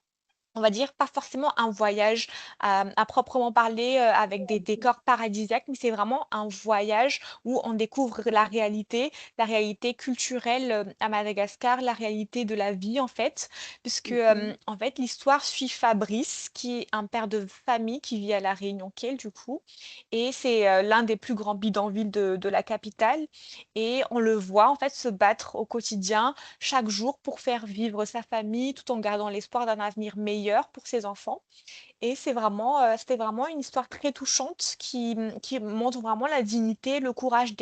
on va dire, pas forcément un voyage à proprement parler avec des décors paradisiaques, mais c'est vraiment un voyage où on découvre la réalité culturelle à Madagascar, la réalité de la vie en fait, puisque en fait l'histoire suit Fabrice, qui est un père de famille qui vit à La Réunion Quai du coup, et c'est l'un des plus grands bidonvilles de la capitale, et on le voit en fait se battre au quotidien chaque jour pour faire vivre sa famille tout en gardant l'espoir d'un avenir meilleur pour ses enfants. Et c'était vraiment une histoire très touchante qui montre vraiment la dignité, le courage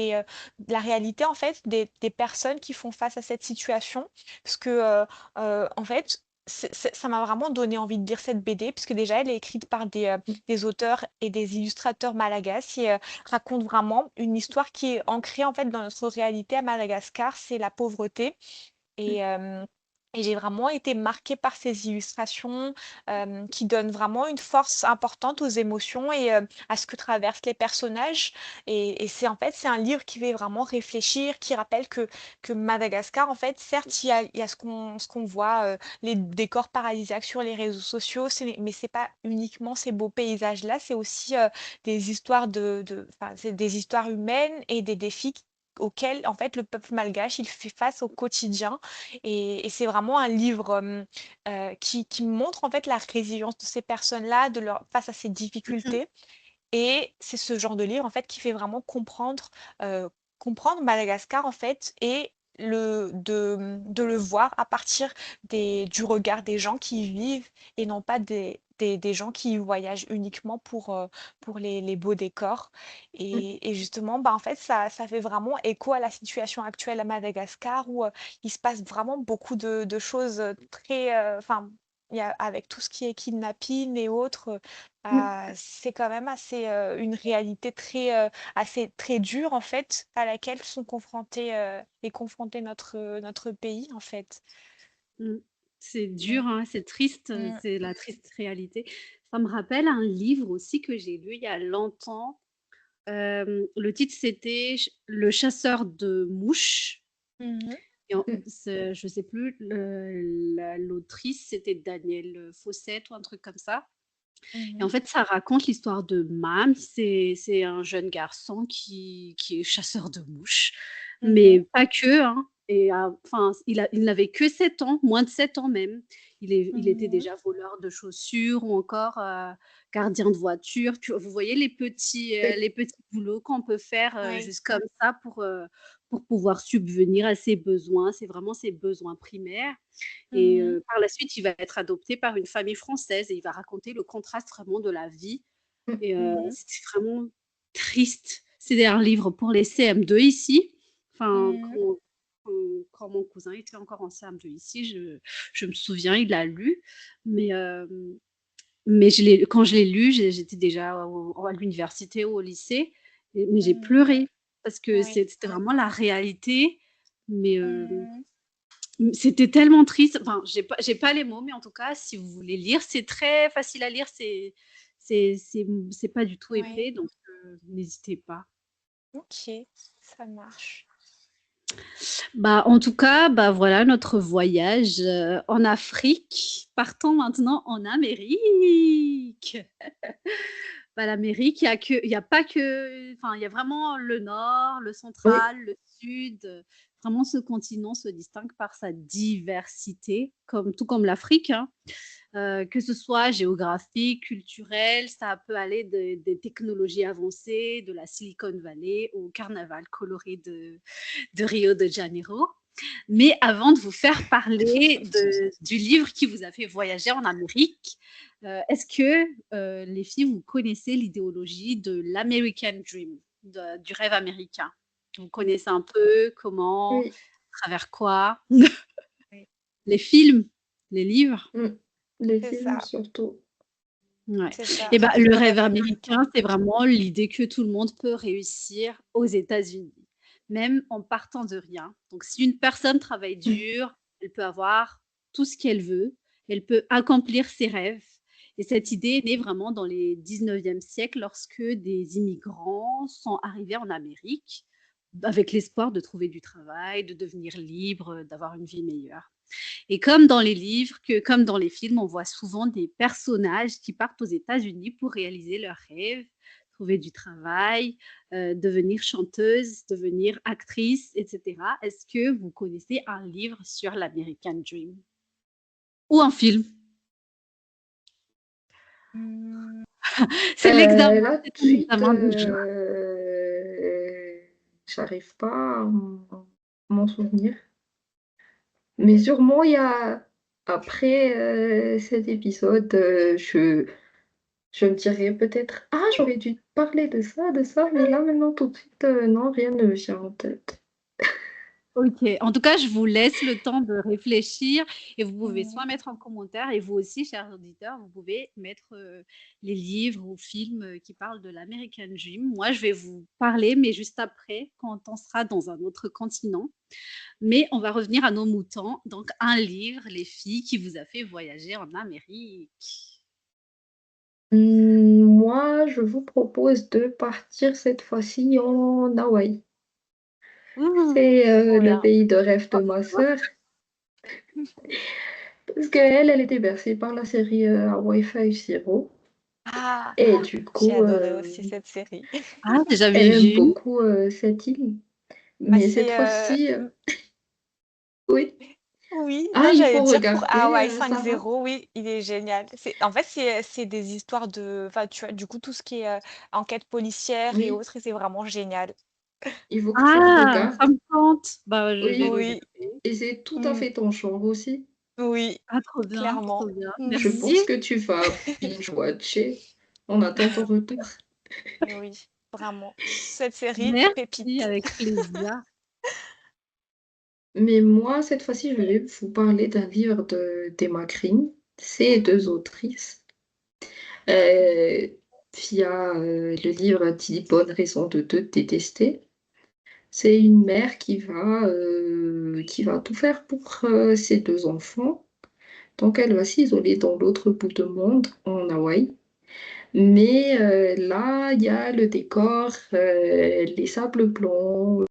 la réalité en fait des personnes qui font face à cette situation. Parce que en fait, ça m'a vraiment donné envie de lire cette BD, puisque déjà elle est écrite par des auteurs et des illustrateurs malagasy et raconte vraiment une histoire qui est ancrée en fait dans notre réalité à Madagascar, c'est la pauvreté. Et, et j'ai vraiment été marquée par ces illustrations qui donnent vraiment une force importante aux émotions et à ce que traversent les personnages. Et c'est en fait, c'est un livre qui fait vraiment réfléchir, qui rappelle que Madagascar, en fait, certes, il y a ce qu'on voit, les décors paradisiaques sur les réseaux sociaux, mais c'est pas uniquement ces beaux paysages-là, c'est aussi des histoires enfin, c'est des histoires humaines et des défis auxquels en fait le peuple malgache il fait face au quotidien et c'est vraiment un livre qui montre en fait la résilience de ces personnes-là face à ces difficultés. Et c'est ce genre de livre en fait qui fait vraiment comprendre Madagascar en fait et de le voir à partir du regard des gens qui y vivent et non pas des gens qui y voyagent uniquement pour les beaux décors. Et justement, bah, en fait, ça fait vraiment écho à la situation actuelle à Madagascar où il se passe vraiment beaucoup de choses très... Enfin, avec tout ce qui est kidnapping et autres, c'est quand même assez une réalité assez très dure en fait à laquelle est confronté notre pays en fait. Mmh. C'est Mm. dur, hein, c'est triste, Mm. c'est la triste réalité. Ça me rappelle un livre aussi que j'ai lu il y a longtemps. Le titre, c'était Le chasseur de mouches Mhm. et je sais plus, l'autrice, c'était Danielle Fossette ou un truc comme ça. Et en Mhm. fait, ça raconte l'histoire de Mam. C'est un jeune garçon qui est chasseur de mouches, mais Mhm. pas que, hein. Et enfin, il n'avait que 7 ans, moins de 7 ans même. Il était Mhm. déjà voleur de chaussures ou encore gardien de voiture. Vous voyez Oui. les petits boulots qu'on peut faire Oui. juste comme ça pour pouvoir subvenir à ses besoins. C'est vraiment ses besoins primaires. Et Mhm. par la suite, il va être adopté par une famille française et il va raconter le contraste vraiment de la vie et Mhm. c'est vraiment triste. C'est un livre pour les CM2 ici. Enfin, Mhm. quand mon cousin était encore en CM2 ici, je me souviens, il l'a lu, mais quand je l'ai lu, j'étais déjà à l'université ou au lycée, mais j'ai Mhm. pleuré parce que Oui. c'était vraiment la réalité, mais Mhm. c'était tellement triste. Enfin, j'ai pas les mots, mais en tout cas, si vous voulez lire, c'est très facile à lire. C'est pas du tout Oui. épais, donc n'hésitez pas. Ok, ça marche. Bah, en tout cas, bah voilà notre voyage en Afrique. Partons maintenant en Amérique. Bah, l'Amérique, il y a pas que, enfin, il y a vraiment le nord, le Oui. central, le sud. Vraiment, ce continent se distingue par sa diversité, tout comme l'Afrique, hein. Que ce soit géographique, culturel, ça peut aller des technologies avancées, de la Silicon Valley au carnaval coloré de Rio de Janeiro. Mais avant de vous faire parler du livre qui vous a fait voyager en Amérique, est-ce que les filles, vous connaissez l'idéologie de l'American Dream, du rêve américain? Vous connaissez un peu comment, à Oui. travers quoi? Oui, Les films, les livres? Mm. Les c'est films ça, surtout. Ouais. c'est ça. Et ben, Le le rêve rêve américain, américain. c'est vraiment l'idée que tout le monde peut réussir aux États-Unis, même en partant de rien. Donc, si une personne travaille dur, elle peut avoir tout ce qu'elle veut, elle peut accomplir ses rêves. Et cette idée est née vraiment dans les 19e siècle lorsque des immigrants sont arrivés en Amérique avec l'espoir de trouver du travail, de devenir libre, d'avoir une vie meilleure. Et comme dans les livres, comme dans les films, on voit souvent des personnages qui partent aux États-Unis pour réaliser leurs rêves, trouver du travail, devenir chanteuse, devenir actrice, etc. Est-ce que vous connaissez un livre sur l'American Dream ou un film? Mmh. C'est l'examen, Là, tout de c'est un suite, examen de choix. j'arrive pas à m'en souvenir. Mais sûrement, il y a après cet épisode, je me dirais peut-être, ah, j'aurais dû te parler de ça, mais là maintenant tout de suite, non, rien ne me vient en tête. OK. En tout cas, je vous laisse le temps de réfléchir et vous pouvez Mmh. soit mettre en commentaire et vous aussi, chers auditeurs, vous pouvez mettre, les livres ou films, qui parlent de l'American Dream. Moi, je vais vous parler, mais juste après, quand on sera dans un autre continent. Mais on va revenir à nos moutons. Donc un livre, les filles, qui vous a fait voyager en Amérique. Moi, je vous propose de partir cette fois-ci en Hawaï. Ouh! C'est, Trop le bien. pays de rêve de ma sœur. Parce qu'elle, elle était bercée par la série, Hawaii Five-0 Ah! et du J'ai coup, adoré aussi cette série. Ah, j'ai jamais elle aime vu. beaucoup, cette île. Bah, Mais cette fois-ci, oui. oui, Ah, non, il j'allais faut dire pour regarder, Hawaï Sarah. 5-0, oui, il est génial. En fait, c'est des histoires enfin, tu vois, du coup, tout ce qui est enquête policière et Oui, autres, et c'est vraiment génial. il faut que tu le Ah! Ça regardes. me tente. Bah, je vais Oui, Oui, regarder. et c'est tout à mm, fait ton genre aussi. oui, Ah, trop bien, trop clairement. bien. Je Mhm. pense Merci. que tu vas binge-watcher. On attend ton retour. Et oui, vraiment. Cette série, Merci, pépite. avec plaisir. Mais moi, cette fois-ci, je vais vous parler d'un livre d'Emma Green. C'est deux autrices. Euh, via le livre 10 bonnes raisons de te détester. C'est une mère qui va tout faire pour ses deux enfants. Donc, elle va s'isoler dans l'autre bout du monde, en Hawaï. Mais là, il y a le décor, les sables blancs,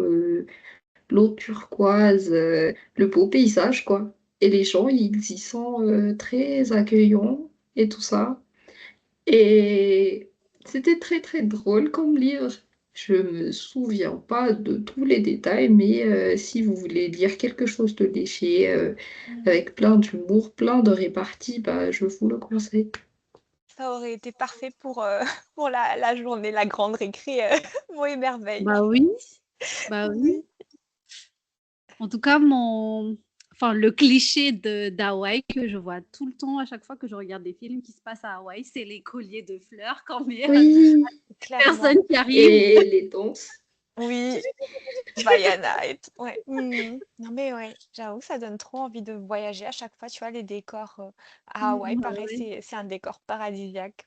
l'eau turquoise, le beau paysage, quoi. Et les gens, ils y sont très accueillants et tout ça. Et c'était très très drôle comme livre. Je me souviens pas de tous les détails, mais si vous voulez lire quelque chose de léger, Mm. avec plein d'humour, plein de réparties, bah, je vous le conseille. Ça aurait été parfait pour, pour la journée, la grande récré, mots et merveilles. Bah oui, bah oui. Oui. En tout cas, le cliché d'Hawaï que je vois tout le temps à chaque fois que je regarde des films qui se passent à Hawaï, c'est les colliers de fleurs quand il y a une Oui, personne Clairement. qui arrive. et les danses. Oui, Vaiana et tout. Ouais. Non mais ouais, j'avoue, ça donne trop envie de voyager à chaque fois. Tu vois, les décors à Hawaï, Ouais, pareil, ouais. c'est un décor paradisiaque.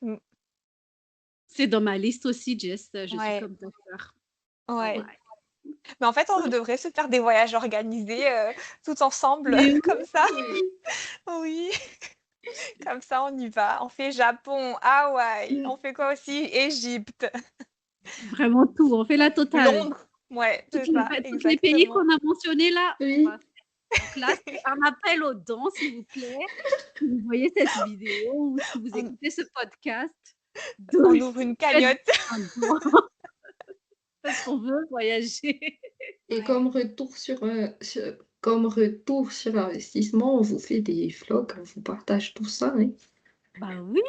C'est dans ma liste aussi, Jess. Je suis Ouais, comme ta sœur. ouais. Hawaï. Mais en fait, on devrait se faire des voyages organisés tout ensemble, Mais oui, comme ça. Oui. Oui, comme ça, on y va. On fait Japon, Hawaï. On fait quoi aussi? Égypte, vraiment tout. On fait la totale. Londres. Ouais, c'est ça, Tous les pays exactement. qu'on a mentionnés là, on va Oui. faire. Donc là, c'est un appel aux dons, s'il vous plaît. Si vous voyez cette vidéo ou si vous On, écoutez ce podcast, on ouvre une faites cagnotte. un don parce qu'on veut voyager. Et Ouais. comme retour sur investissement, on vous fait des vlogs, on vous partage tout ça, hein. Bah oui.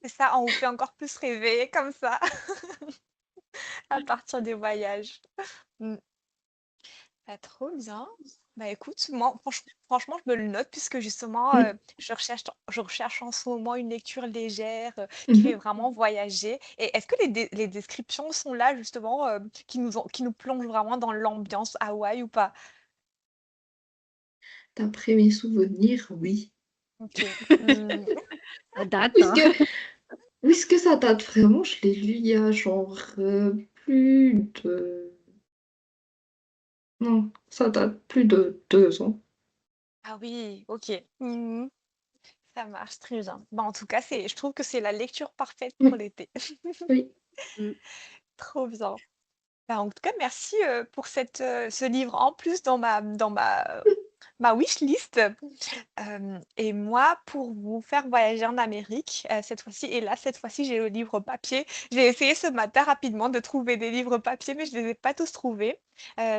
C'est ça, on vous fait encore plus rêver comme ça à partir des voyages. Mm. Bah, trop bien. Bah écoute, moi franchement, je me le note puisque justement, Mm. je recherche en ce moment une lecture légère qui fait Mhm. vraiment voyager. Et est-ce que les descriptions sont là justement qui nous plongent vraiment dans l'ambiance Hawaï ou pas? D'après mes souvenirs, oui. Ok. Mm. Ça date, hein. Puisque, puisque ça date vraiment, je l'ai lu il y a genre plus de... Non, ça date plus de 2 ans. Ah oui, ok. Mhm. Ça marche très bien. Bah, en tout cas, je trouve que c'est la lecture parfaite pour Mm. l'été. Oui. Mm. Trop bien. Bah, en tout cas, merci, pour ce livre en plus dans ma wishlist. Et moi, pour vous faire voyager en Amérique, cette fois-ci, et là, cette fois-ci, j'ai le livre papier. J'ai essayé ce matin rapidement de trouver des livres papier, mais je ne les ai pas tous trouvés.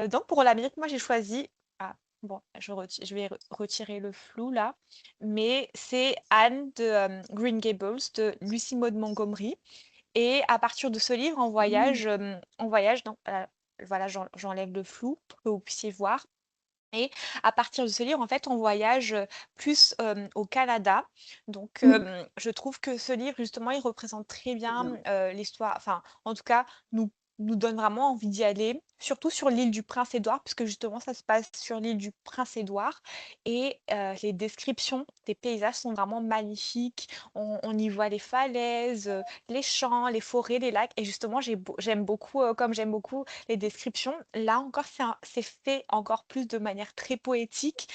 Donc, pour l'Amérique, moi, j'ai choisi. Ah, bon, je vais retirer le flou là. Mais c'est Anne de Green Gables de Lucy Maud Montgomery. Et à partir de ce livre, on voyage dans. Voilà, j'enlève le flou pour que vous puissiez voir. Et à partir de ce livre, en fait, on voyage plus au Canada. Donc, je trouve que ce livre, justement, il représente très bien l'histoire, enfin, en tout cas, nous donne vraiment envie d'y aller, surtout sur l'île du Prince-Édouard, puisque justement, ça se passe sur l'île du Prince-Édouard. Et les descriptions des paysages sont vraiment magnifiques. On y voit les falaises, les champs, les forêts, les lacs. Et justement, j'aime beaucoup, comme j'aime beaucoup les descriptions. Là encore, c'est fait encore plus de manière très poétique.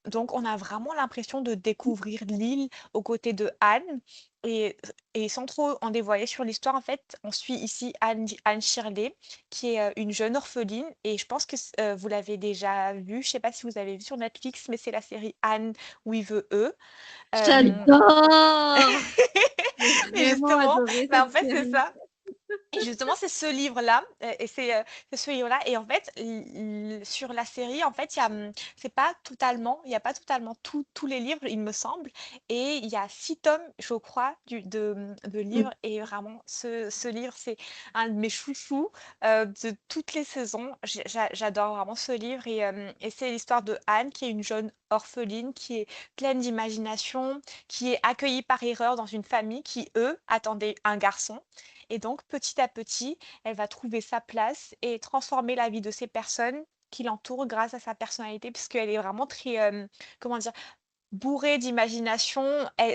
Donc, on a vraiment l'impression de découvrir l'île aux côtés de Anne. Et, et sans trop en dévoiler sur l'histoire, en fait, on suit ici Anne Shirley, qui est une jeune orpheline. Et je pense que vous l'avez déjà vue. Je ne sais pas si vous avez vu sur Netflix, mais c'est la série Anne with a E. J'adore! J'ai Mais vraiment justement, adoré en cette fait, c'est série. ça. Et justement, c'est ce livre-là, et c'est ce livre-là. Et en fait, sur la série, en fait, c'est pas totalement, il y a pas totalement tous les livres, il me semble. Et il y a 6 tomes, je crois, de livres. Et vraiment, ce livre, c'est un de mes chouchous de toutes les saisons. J'adore vraiment ce livre. Et c'est l'histoire de Anne, qui est une jeune orpheline, qui est pleine d'imagination, qui est accueillie par erreur dans une famille qui, eux, attendaient un garçon. Et donc, petit à petit, elle va trouver sa place et transformer la vie de ces personnes qui l'entourent grâce à sa personnalité, puisqu'elle est vraiment très, comment dire, bourrée d'imagination.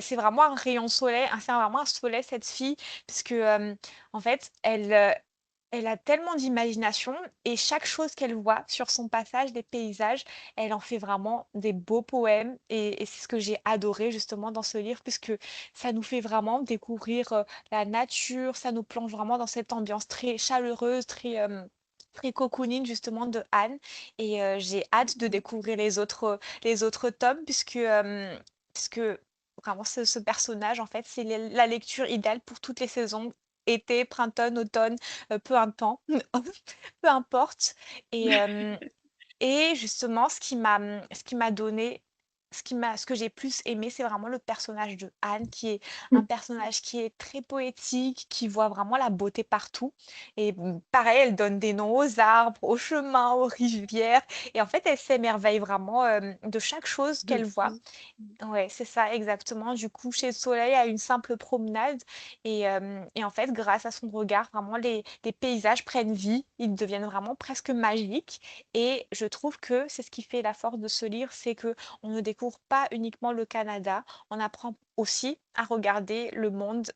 C'est vraiment un rayon de soleil, c'est vraiment un soleil, cette fille, puisque, en fait, elle a tellement d'imagination et chaque chose qu'elle voit sur son passage des paysages, elle en fait vraiment des beaux poèmes et c'est ce que j'ai adoré justement dans ce livre puisque ça nous fait vraiment découvrir la nature, ça nous plonge vraiment dans cette ambiance très chaleureuse, très cocooning justement de Anne et j'ai hâte de découvrir les autres tomes puisque vraiment ce personnage en fait c'est la lecture idéale pour toutes les saisons été, printemps, automne, peu importe, peu importe. Et, et justement, ce qui m'a donné, ce que j'ai plus aimé, c'est vraiment le personnage de Anne, qui est un personnage qui est très poétique, qui voit vraiment la beauté partout. Et pareil, elle donne des noms aux arbres, aux chemins, aux rivières. Et en fait, elle s'émerveille vraiment de chaque chose qu'elle voit. Ouais, c'est ça, exactement. Du coucher de soleil à une simple promenade. Et en fait, grâce à son regard, vraiment, les paysages prennent vie. Ils deviennent vraiment presque magiques. Et je trouve que c'est ce qui fait la force de ce livre, c'est que on ne découvre pas uniquement le Canada, on apprend aussi à regarder le monde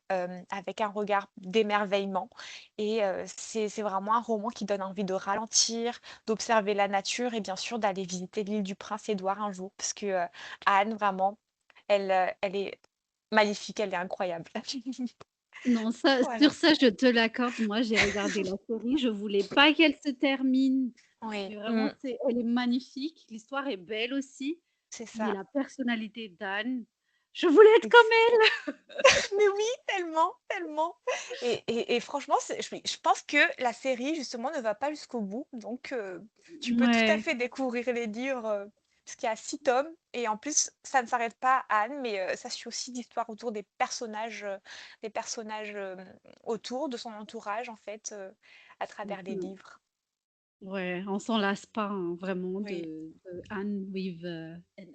avec un regard d'émerveillement. Et c'est vraiment un roman qui donne envie de ralentir, d'observer la nature et bien sûr d'aller visiter l'île du Prince-Édouard un jour, parce que Anne, vraiment, elle est magnifique, elle est incroyable. Non, Voilà. sur ça, je te l'accorde. Moi, j'ai regardé la série. Je voulais pas qu'elle se termine. Oui, Mais vraiment, elle est magnifique. L'histoire est belle aussi. c'est Mais ça. la personnalité d'Anne, je voulais être comme Ex- elle. Mais oui, tellement, tellement. Et franchement, je pense que la série, justement, ne va pas jusqu'au bout. Donc, tu peux tout à Ouais. fait découvrir les livres, parce qu'il y a 6 tomes. Et en plus, ça ne s'arrête pas à Anne, mais ça suit aussi l'histoire autour des personnages autour de son entourage, en fait, à travers les livres. Ouais, on s'en lasse pas hein, vraiment Oui. de Anne with an E.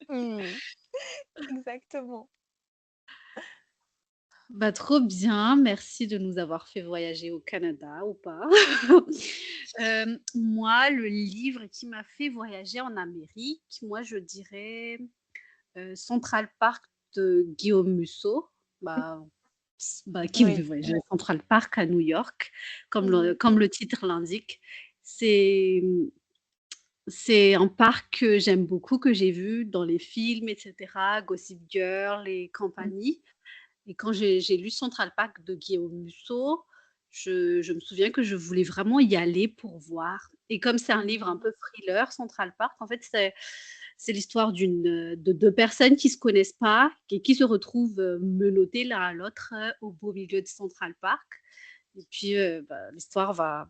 Mm. Exactement. Bah, trop bien, merci de nous avoir fait voyager au Canada ou pas. Moi, le livre qui m'a fait voyager en Amérique, moi je dirais Central Park de Guillaume Musso. Bah, qui me fait Oui. voyager à Central Park à New York, Mhm. comme le titre l'indique. C'est c'est un parc que j'aime beaucoup, que j'ai vu dans les films, etc., Gossip Girl et compagnie. Et quand j'ai lu Central Park de Guillaume Musso, Je me souviens que je voulais vraiment y aller pour voir. Et comme c'est un livre un peu thriller, Central Park, en fait, c'est l'histoire de deux personnes qui se connaissent pas et qui se retrouvent menottées l'un à l'autre au beau milieu de Central Park. Et puis, l'histoire va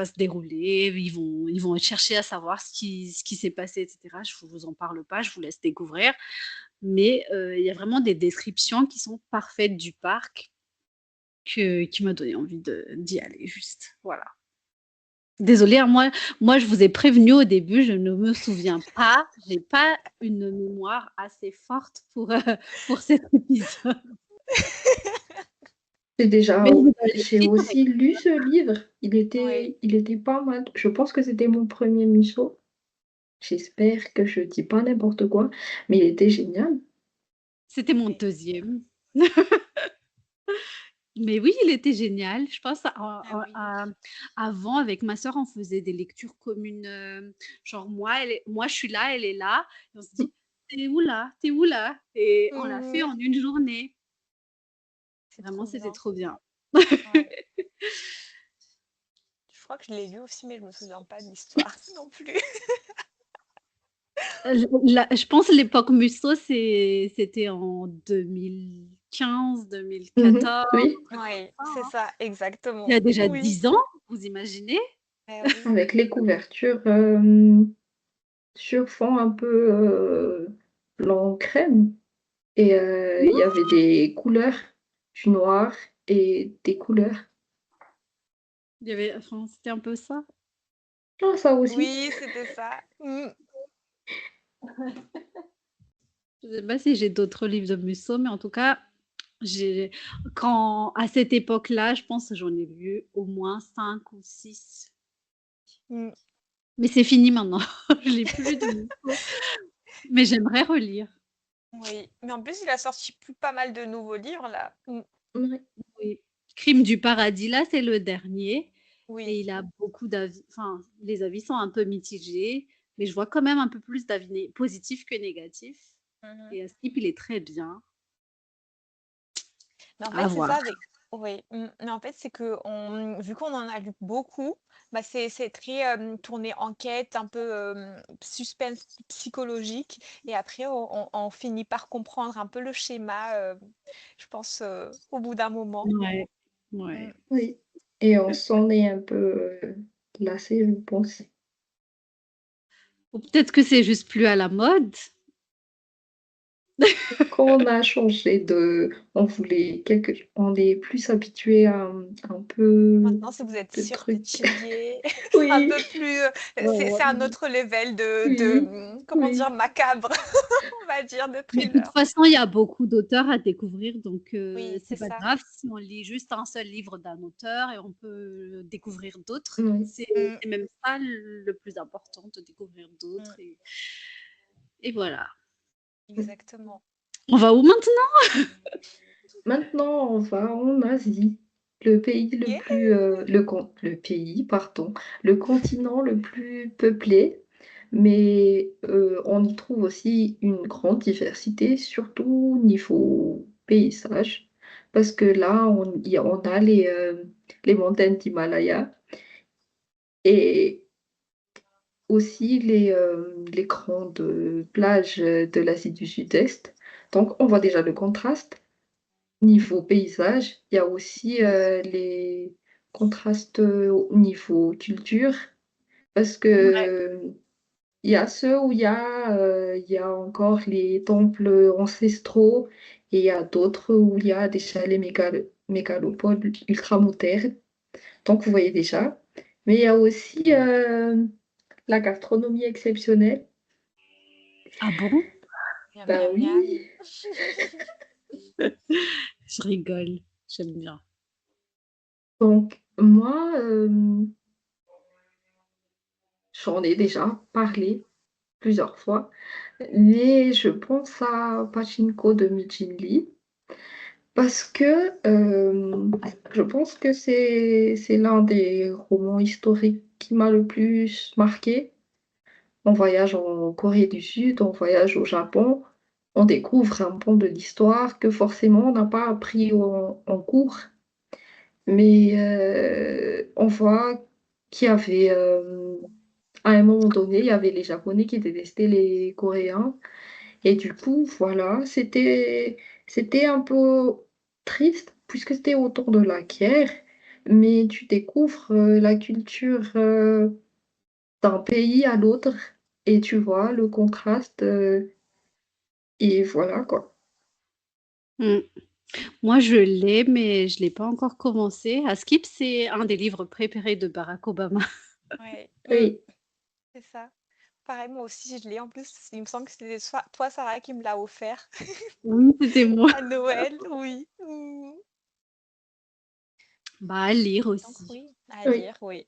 se dérouler. Ils vont chercher à savoir ce qui s'est passé, etc. Je ne vous en parle pas, je vous laisse découvrir. Mais il y a vraiment des descriptions qui sont parfaites du parc qui m'a donné envie d'y aller, juste. Voilà. Désolée, hein, moi, je vous ai prévenu au début, je ne me souviens pas. J'ai pas une mémoire assez forte pour cet épisode. C'est déjà, Mais vous avez j'ai écrit aussi lu ce livre. Oui. Il était pas mal. Je pense que c'était mon premier miso. J'espère que je dis pas n'importe quoi, mais il était génial. C'était mon deuxième. Mais oui, il était génial. Je pense avant, avec ma sœur, on faisait des lectures communes. Genre, moi, je suis là, elle est là. Et on se dit, t'es où là? T'es où là? Et on l'a fait en une journée. Vraiment, c'était trop bien. Ouais. Je crois que je l'ai lu aussi, mais je me souviens pas de l'histoire non plus. Je pense l'époque Musso, c'était en 2015, 2014. Oui, Oui, c'est ça, exactement. Il y a déjà Oui. 10 ans, vous imaginez? Eh oui. avec les couvertures sur fond un peu blanc crème. Et il y avait des couleurs, du noir et des couleurs. Enfin, c'était un peu ça. Ah, ça aussi. Oui, c'était ça. Je sais pas si j'ai d'autres livres de Musso, mais en tout cas, à cette époque-là, je pense que j'en ai lu au moins 5 ou 6. Mm. Mais c'est fini maintenant. Je l'ai plus de Musso. Mais j'aimerais relire. Oui, mais en plus, il a sorti pas mal de nouveaux livres là. Ouais. Oui. Crime du paradis, là, c'est le dernier. Et Oui. il a beaucoup d'avis. Enfin, les avis sont un peu mitigés, mais je vois quand même un peu plus d'avis positifs que négatifs. Mhm. Et Askip, il est très bien. Mais en À fait, c'est ça voir. avec. Oui, mais en fait, c'est que vu qu'on en a lu beaucoup, bah c'est très tourné enquête, un peu suspense psychologique. Et après, on finit par comprendre un peu le schéma, je pense, au bout d'un moment. Ouais, Mm. ouais. Oui. Et on s'en est un peu lassé, je pense. Ou peut-être que c'est juste plus à la mode. Quand on a changé on est plus habitué à un peu Maintenant, si vous êtes de sûr trucs. d'étudier, un Oui, peu plus, c'est un autre level oui, comment oui. dire, macabre, on va dire, de Mais de toute thriller. façon, il y a beaucoup d'auteurs à découvrir, donc Oui, c'est c'est pas ça. grave si on lit juste un seul livre d'un auteur et on peut découvrir d'autres. Oui. C'est même ça le plus important, de découvrir d'autres. Et voilà. Exactement. On va où maintenant? Maintenant, on va en Asie, le pays le Yeah. plus, le pays, pardon, le continent le plus peuplé, mais on y trouve aussi une grande diversité, surtout niveau paysage, parce que là, on a les montagnes d'Himalaya et aussi les grandes plages de l'Asie du Sud-Est. Donc, on voit déjà le contraste. Niveau paysage, il y a aussi les contrastes au niveau culture, parce Ouais. que il y a ceux où il y a encore les temples ancestraux et il y a d'autres où il y a des chalets mégalopoles ultra modernes. Donc vous voyez déjà. Mais il y a aussi la gastronomie exceptionnelle. Ah bon? Miam, Bah miam, miam. oui. Je rigole, j'aime bien. Donc moi, j'en ai déjà parlé plusieurs fois, mais je pense à Pachinko de Eugene Lee parce que je pense que c'est l'un des romans historiques qui m'a le plus marqué. On voyage en Corée du Sud, on voyage au Japon, on découvre un pan de l'histoire que forcément on n'a pas appris en cours. Mais on voit qu'il y avait, à un moment donné, il y avait les Japonais qui détestaient les Coréens et du coup, voilà, c'était un peu triste puisque c'était autour de la guerre, mais tu découvres, la culture, d'un pays à l'autre et tu vois le contraste, et voilà quoi. Mm. Moi, je l'ai, mais je l'ai pas encore commencé. Skip, c'est un des livres préférés de Barack Obama. Ouais, Oui, c'est ça. Pareil, moi aussi, je l'ai. En plus, il me semble que c'était toi, Sarah, qui me l'a offert Oui, c'était moi. à Noël, oui. Bah, à lire Donc aussi. oui, à oui. lire, oui.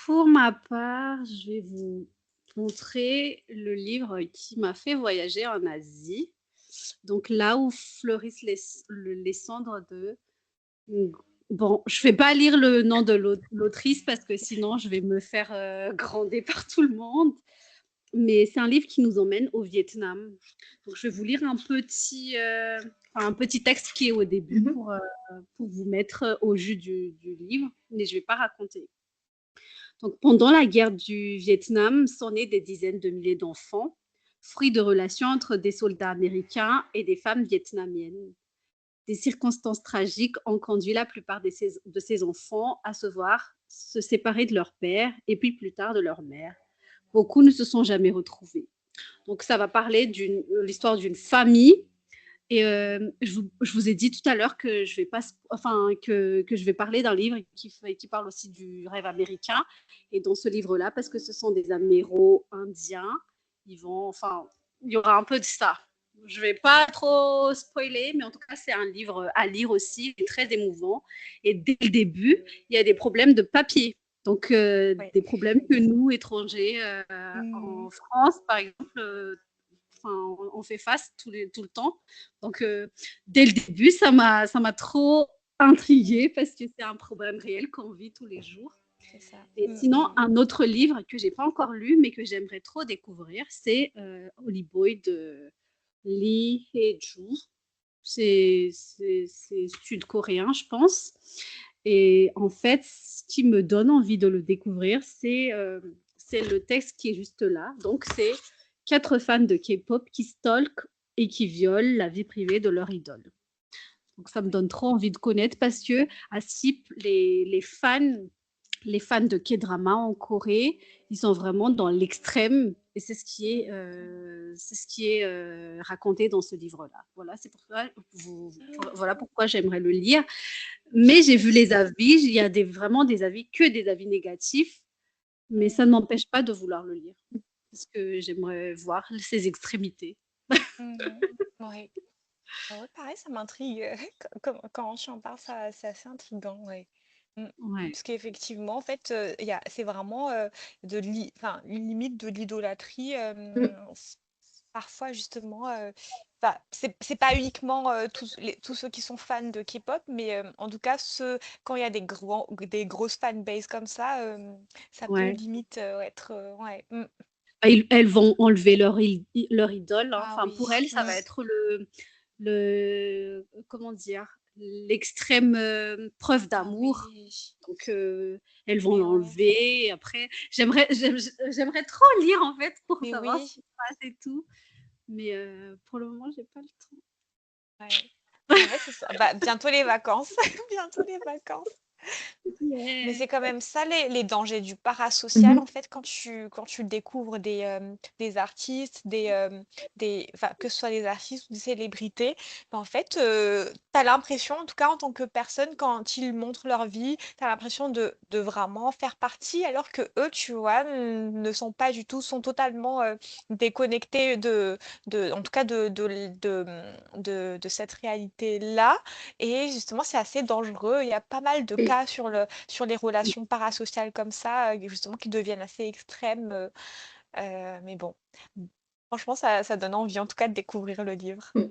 Pour ma part, je vais vous montrer le livre qui m'a fait voyager en Asie. Donc là où fleurissent les cendres de... Bon, je vais pas lire le nom de l'autrice parce que sinon je vais me faire gronder par tout le monde. Mais c'est un livre qui nous emmène au Vietnam. Donc je vais vous lire un petit texte qui est au début Mmh. pour vous mettre au jus du livre, mais je vais pas raconter. Donc, pendant la guerre du Vietnam, sont nés des dizaines de milliers d'enfants, fruits de relations entre des soldats américains et des femmes vietnamiennes. Des circonstances tragiques ont conduit la plupart de ces enfants à se séparer de leur père et puis plus tard de leur mère. Beaucoup ne se sont jamais retrouvés. Donc, ça va parler de l'histoire d'une famille. Et je vous ai dit tout à l'heure que je vais pas, enfin que je vais parler d'un livre qui parle aussi du rêve américain. Et dans ce livre-là, parce que ce sont des Améro-indiens, il y aura un peu de ça. Je vais pas trop spoiler, mais en tout cas, c'est un livre à lire aussi, très émouvant. Et dès le début, il y a des problèmes de papier. Donc, Oui. des problèmes que nous, étrangers, Mm. en France, par exemple, on fait face tout le temps. Donc, dès le début, ça m'a trop intriguée parce que c'est un problème réel qu'on vit tous les jours. C'est ça. Et sinon, un autre livre que j'ai pas encore lu, mais que j'aimerais trop découvrir, c'est Holy Boy de Lee Hae-ju. C'est sud-coréen, je pense. Et en fait, ce qui me donne envie de le découvrir, c'est le texte qui est juste là. Donc, c'est 4 fans de K-pop qui stalkent et qui violent la vie privée de leur idole. Donc, ça me donne trop envie de connaître parce que à SIP, les fans de K-drama en Corée, ils sont vraiment dans l'extrême et c'est ce qui est raconté dans ce livre-là. Voilà, voilà pourquoi j'aimerais le lire. Mais j'ai vu les avis, il y a vraiment des avis, que des avis négatifs, mais ça ne m'empêche pas de vouloir le lire parce que j'aimerais voir ses extrémités. Oui. Ah ouais, pareil, ça m'intrigue. Quand tu en parles, c'est assez intriguant, ouais. Ouais. Parce qu'effectivement, en fait, c'est vraiment enfin, une limite de l'idolâtrie. Mmh. Parfois, justement, enfin, c'est pas uniquement tous ceux qui sont fans de K-pop, mais en tout cas, quand il y a des grosses fanbases comme ça peut Ouais. limite être. Ouais. Bah, elles vont enlever leur idole, hein. Ah Enfin, oui. pour elles, ça va être comment dire, l'extrême preuve Ah d'amour. oui. Donc, elles vont Mais ouais. l'enlever. Après, j'aimerais trop lire en fait pour Mais savoir ce oui. qui se passe et tout. Mais pour le moment, j'ai pas le temps. Ouais. En fait, c'est ça. Bah, bientôt les vacances. Bientôt les vacances. Mais Yeah. c'est quand même ça les dangers du parasocial, Mmh. en fait, quand tu découvres des artistes, enfin, que ce soit des artistes ou des célébrités, bah, en fait, tu as l'impression, en tout cas en tant que personne, quand ils montrent leur vie, tu as l'impression de vraiment faire partie, alors que eux, tu vois, ne sont pas du tout, sont totalement déconnectés en tout cas de cette réalité-là. Et justement, c'est assez dangereux. Il y a pas mal de Oui. cas sur les relations parasociales comme ça, justement, qui deviennent assez extrêmes. Mais bon, franchement, ça donne envie, en tout cas, de découvrir le livre. Mmh.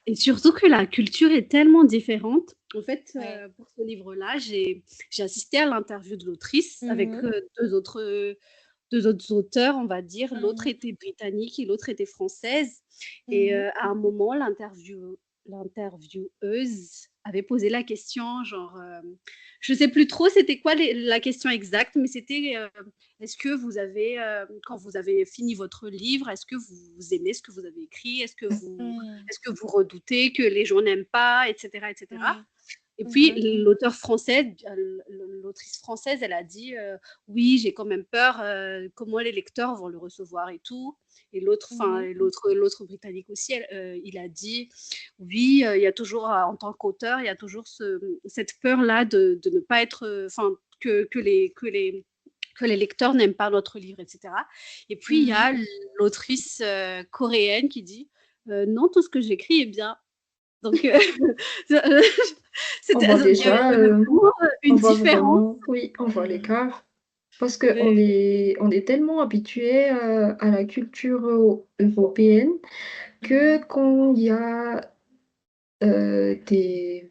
Et surtout que la culture est tellement différente. En fait, Ouais. pour ce livre-là, j'ai assisté à l'interview de l'autrice avec Mhm. deux autres auteurs, on va dire. L'autre Mhm. était britannique et l'autre était française. Et Mhm. à un moment, l'intervieweuse avait posé la question, genre, je sais plus trop c'était quoi la question exacte, mais c'était est-ce que vous avez, quand vous avez fini votre livre, est-ce que vous aimez ce que vous avez écrit? Mm. Est-ce que vous redoutez que les gens n'aiment pas, etc., etc. Oui. Et puis Mhm. l'autrice française, elle a dit oui, j'ai quand même peur comment les lecteurs vont le recevoir et tout. Et Mhm. l'autre britannique aussi, il a dit oui, il y a toujours en tant qu'auteur, il y a toujours cette peur-là de ne pas être, enfin que les lecteurs n'aiment pas notre livre, etc. Et puis il y Mhm. a l'autrice coréenne qui dit non, tout ce que j'écris est bien. Donc, On voit il y avait déjà, vraiment on une voit différence. vraiment, oui, on voit l'écart. Parce qu'on Mais, est tellement habitué à la culture européenne que quand il y a des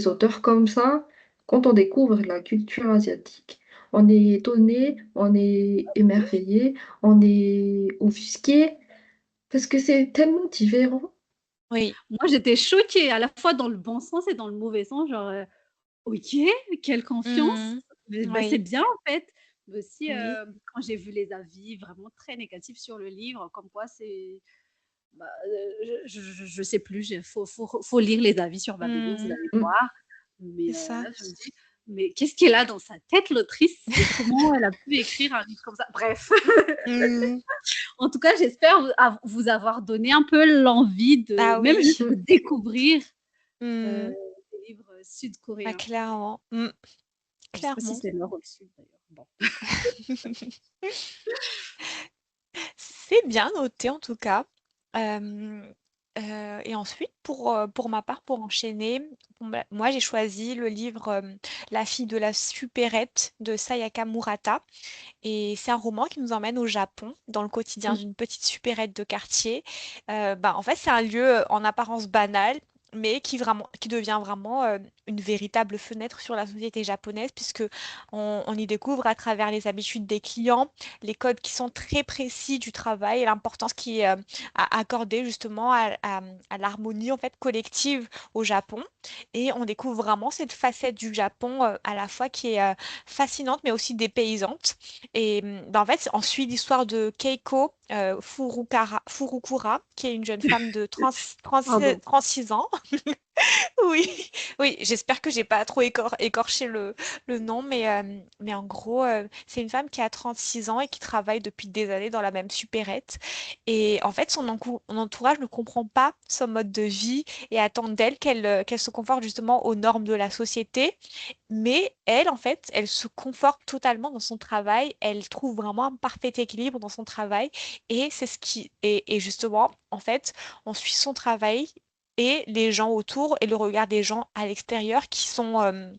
auteurs comme ça, quand on découvre la culture asiatique, on est étonné, on est émerveillé, on est offusqué, parce que c'est tellement différent. Oui. moi, j'étais choquée, à la fois dans le bon sens et dans le mauvais sens, genre, OK, quelle confiance! Mhm. Bah, c'est Oui. bien, en fait. Mais aussi, Oui. quand j'ai vu les avis vraiment très négatifs sur le livre, comme quoi c'est bah, je sais plus, faut lire les avis sur Babelio, vous Mhm. allez Mm. voir. C'est Mais ça. là, je me dis: «Mais qu'est-ce qu'elle a dans sa tête l'autrice et comment elle a pu écrire un livre comme ça?» Bref. Mhm. En tout cas, j'espère vous avoir donné un peu l'envie de Ah même oui. juste de Mm. découvrir, Mhm. des livres, Ah, sud-coréens. clairement. Je sais pas si Clairement. c'est nord ou le sud d'ailleurs. Bon. C'est bien noté en tout cas. Hem, et ensuite pour ma part, pour enchaîner, moi j'ai choisi le livre, La fille de la supérette de Sayaka Murata et c'est un roman qui nous emmène au Japon, dans le quotidien Mm. d'une petite supérette de quartier. En fait, c'est un lieu, en apparence banal, mais qui devient vraiment, une véritable fenêtre sur la société japonaise puisque on y découvre à travers les habitudes des clients, les codes qui sont très précis du travail et l'importance qui est, accordée justement à l'harmonie en fait collective au Japon et on découvre vraiment cette facette du Japon, à la fois qui est, fascinante mais aussi dépaysante et en fait, on suit l'histoire de Keiko, Furukura, qui est une jeune femme de Pardon. 36 ans. Oui, oui, j'espère que j'ai pas trop écorché le nom, mais en gros, c'est une femme qui a 36 ans et qui travaille depuis des années dans la même supérette. Et en fait, son entourage ne comprend pas son mode de vie et attend d'elle qu'elle se conforme justement aux normes de la société. Mais elle, en fait, elle se conforte totalement dans son travail. Elle trouve vraiment un parfait équilibre dans son travail. Et c'est ce qui... Et justement, en fait, on suit son travail et les gens autour et le regard des gens à l'extérieur qui sont,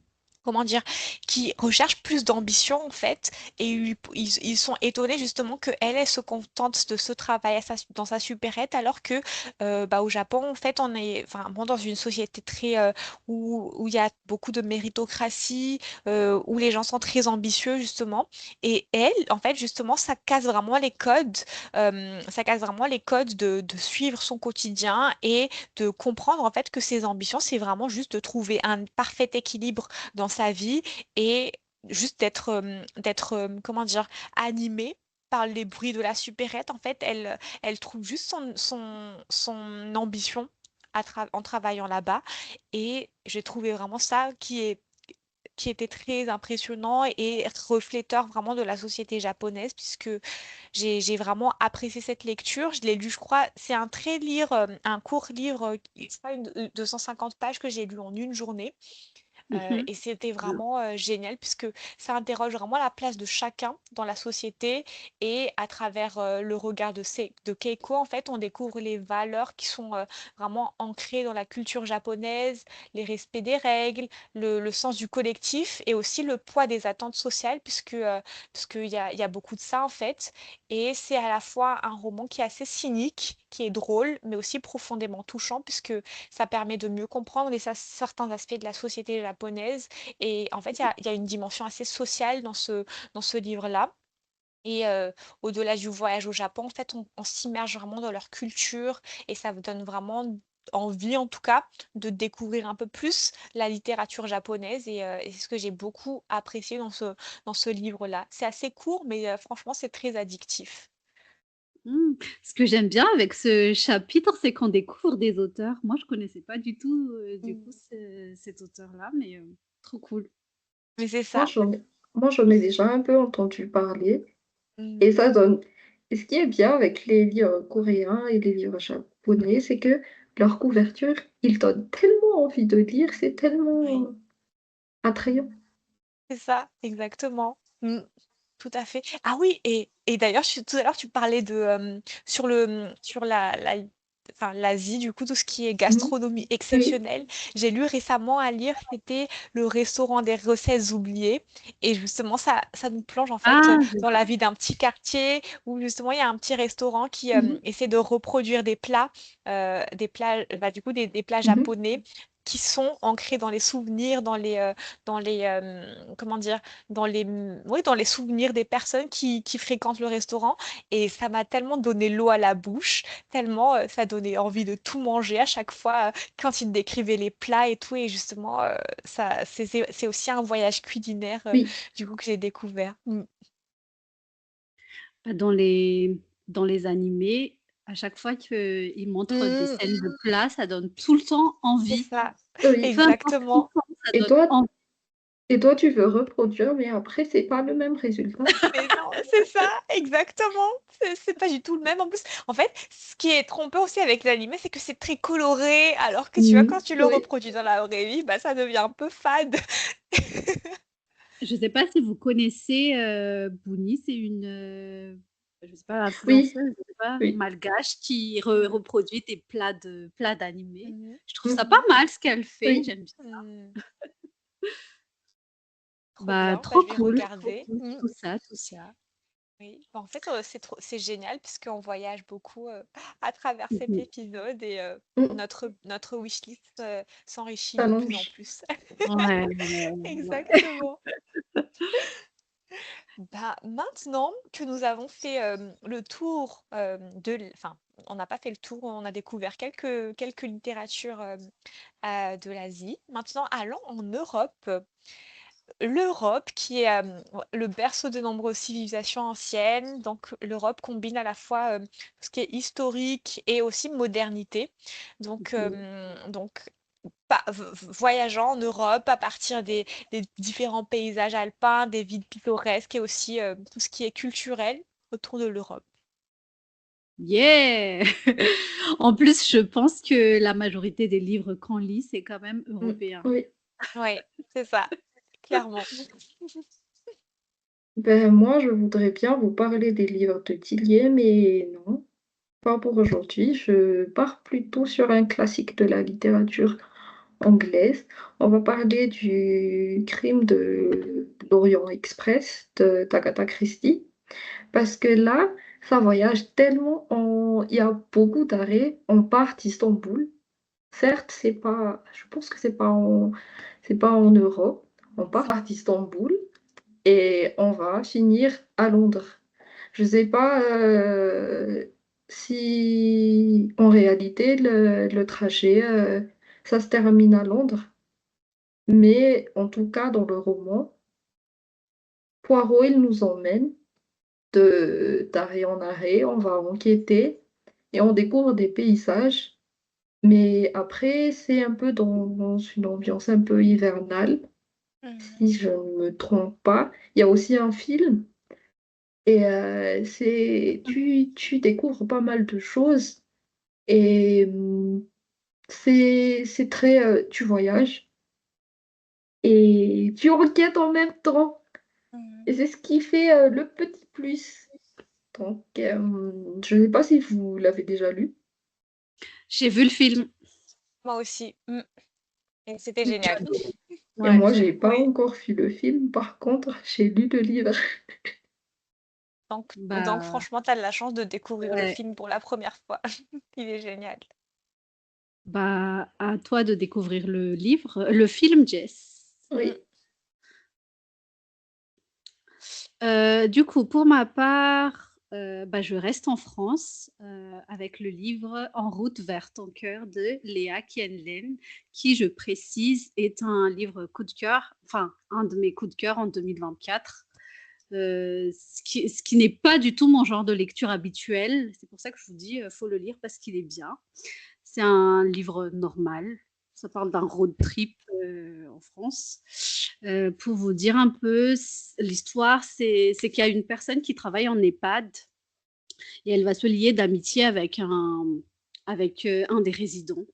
comment dire, qui recherchent plus d'ambition en fait et ils sont étonnés justement que elle se contente de ce travail dans sa supérette alors que au Japon en fait on est vraiment dans une société très où il y a beaucoup de méritocratie, où les gens sont très ambitieux justement et elle en fait justement ça casse vraiment les codes de suivre son quotidien et de comprendre en fait que ses ambitions, c'est vraiment juste de trouver un parfait équilibre dans sa vie et juste comment dire, animée par les bruits de la supérette. En fait, elle trouve juste son ambition en travaillant là-bas et j'ai trouvé vraiment ça qui était très impressionnant et refléteur vraiment de la société japonaise puisque j'ai vraiment apprécié cette lecture. Je l'ai lu, je crois, c'est un court livre, je crois, 250 pages que j'ai lu en une journée. Mmh. Et c'était vraiment génial puisque ça interroge vraiment la place de chacun dans la société et à travers le regard de Keiko, en fait, on découvre les valeurs qui sont vraiment ancrées dans la culture japonaise, les respects des règles, le sens du collectif et aussi le poids des attentes sociales puisqu'il y a beaucoup de ça en fait. Et c'est à la fois un roman qui est assez cynique, qui est drôle, mais aussi profondément touchant puisque ça permet de mieux comprendre certains aspects de la société japonaise. Et en fait, il y a une dimension assez sociale dans ce livre-là. Et au-delà du voyage au Japon, en fait, on s'immerge vraiment dans leur culture et ça vous donne vraiment envie, en tout cas, de découvrir un peu plus la littérature japonaise et c'est ce que j'ai beaucoup apprécié dans ce livre-là. C'est assez court, mais franchement, c'est très addictif. Ce que j'aime bien avec ce chapitre, c'est qu'on découvre des auteurs. Moi, je connaissais pas du tout, du coup, Mmh. cet auteur-là, mais trop cool. Mais c'est Moi, ça. j'en ai déjà un peu entendu parler et Mmh. ça donne. Et ce qui est bien avec les livres coréens et les livres japonais, c'est que leur couverture, ils donnent tellement envie de lire, c'est Oui. tellement attrayant. C'est ça, exactement. Tout à fait. Ah oui, et d'ailleurs, tout à l'heure, tu parlais sur enfin, l'Asie, du coup, tout ce qui est Mhm. gastronomie Oui. exceptionnelle. J'ai lu récemment un livre, c'était Le restaurant des recettes oubliées. Et justement, ça nous plonge en fait Ah, dans la vie d'un petit quartier où justement, il y a un petit restaurant qui Mhm. essaie de reproduire des plats, bah, du coup, des plats Mhm. japonais qui sont ancrés dans les souvenirs, dans les, comment dire, oui, dans les souvenirs des personnes qui fréquentent le restaurant. Et ça m'a tellement donné l'eau à la bouche, tellement ça donnait envie de tout manger à chaque fois quand ils décrivaient les plats et tout. Et justement, c'est aussi un voyage culinaire Oui. du coup que j'ai découvert. bah, dans les animés, à chaque fois qu'ils montrent des Mm, scènes de plats, ça donne tout le temps c'est envie. ça, Oui. Peu importe où on exactement. pense, ça Et donne toi, envie. et toi, tu veux reproduire, mais après, c'est pas le même résultat. Mais non, c'est ça, exactement. C'est pas du tout le même. En plus, en fait, ce qui est trompeur aussi avec l'animé, c'est que c'est très coloré, alors que tu vois, quand Mhm. tu le Oui. reproduis dans la vraie vie, bah, ça devient un peu fade. Je sais pas si vous connaissez Bouni, c'est une, je sais pas, Oui. influenceuse, je sais pas, Oui. malgache qui Mm. reproduit des plats d'animés. Mhm. Je trouve ça pas Mhm. Mhm. mal ce qu'elle fait, Oui. j'aime bien. Mm. Trop Bah, bien, bah, je vais trop regarder. cool, tout ça, tout ça. Oui. Bah, en fait, c'est génial puisqu'on voyage beaucoup à travers cet Mhm. épisode et Mhm. notre wishlist s'enrichit de plus en Allonge. plus. Ouais, ouais, ouais. Exactement. Bah, maintenant que nous avons fait le tour enfin, on n'a pas fait le tour, on a découvert quelques littératures de l'Asie. Maintenant, allons en Europe. L'Europe, qui est le berceau de nombreuses civilisations anciennes. Donc, l'Europe combine à la fois ce qui est historique et aussi modernité. Donc, voyageant en Europe à partir des différents paysages alpins, des villes pittoresques et aussi tout ce qui est culturel autour de l'Europe. Yeah! En plus, je pense que la majorité des livres qu'on lit, c'est quand même Mhm. européen. Oui. Oui, c'est ça, clairement. Ben, moi, je voudrais bien vous parler des livres de Tillier, mais non, pas pour aujourd'hui. Je pars plutôt sur un classique de la littérature anglaise. On va parler du crime de l'Orient Express d'Agatha Christie. Parce que là, ça voyage tellement Il y a beaucoup d'arrêts. On part d'Istanbul. Certes, c'est pas... Je pense que c'est pas en Europe. On part d'Istanbul et on va finir à Londres. Je sais pas si en réalité le trajet, ça se termine à Londres, mais en tout cas dans le roman, Poirot, il nous emmène d'arrêt en arrêt, on va enquêter et on découvre des paysages, mais après c'est un peu dans une ambiance un peu hivernale, Mhm. si je ne me trompe pas. Il y a aussi un film. Et tu découvres pas mal de choses et c'est très, tu voyages et tu enquêtes en même temps. Mhm. Et c'est ce qui fait le petit plus. Donc, je ne sais pas si vous l'avez déjà lu. J'ai vu le film. Moi aussi. Et c'était Et génial. Ouais. moi, j'ai pas Oui. encore vu le film. Par contre, j'ai lu le livre. Donc Bah, franchement, tu as de la chance de découvrir le ouais. film pour la première fois. Il est génial. Bah, à toi de découvrir le film, Jess. Mm. Oui. Du coup, pour ma part, je reste en France avec le livre En route vers ton cœur de Léa Kienlen, qui, je précise, est un livre coup de cœur, enfin un de mes coups de cœur en 2024. Ce qui n'est pas du tout mon genre de lecture habituel. C'est pour ça que je vous dis, faut le lire parce qu'il est bien. C'est un livre normal. Ça parle d'un road trip en France. Pour vous dire un peu, l'histoire, c'est qu'il y a une personne qui travaille en EHPAD et elle va se lier d'amitié avec un des résidents.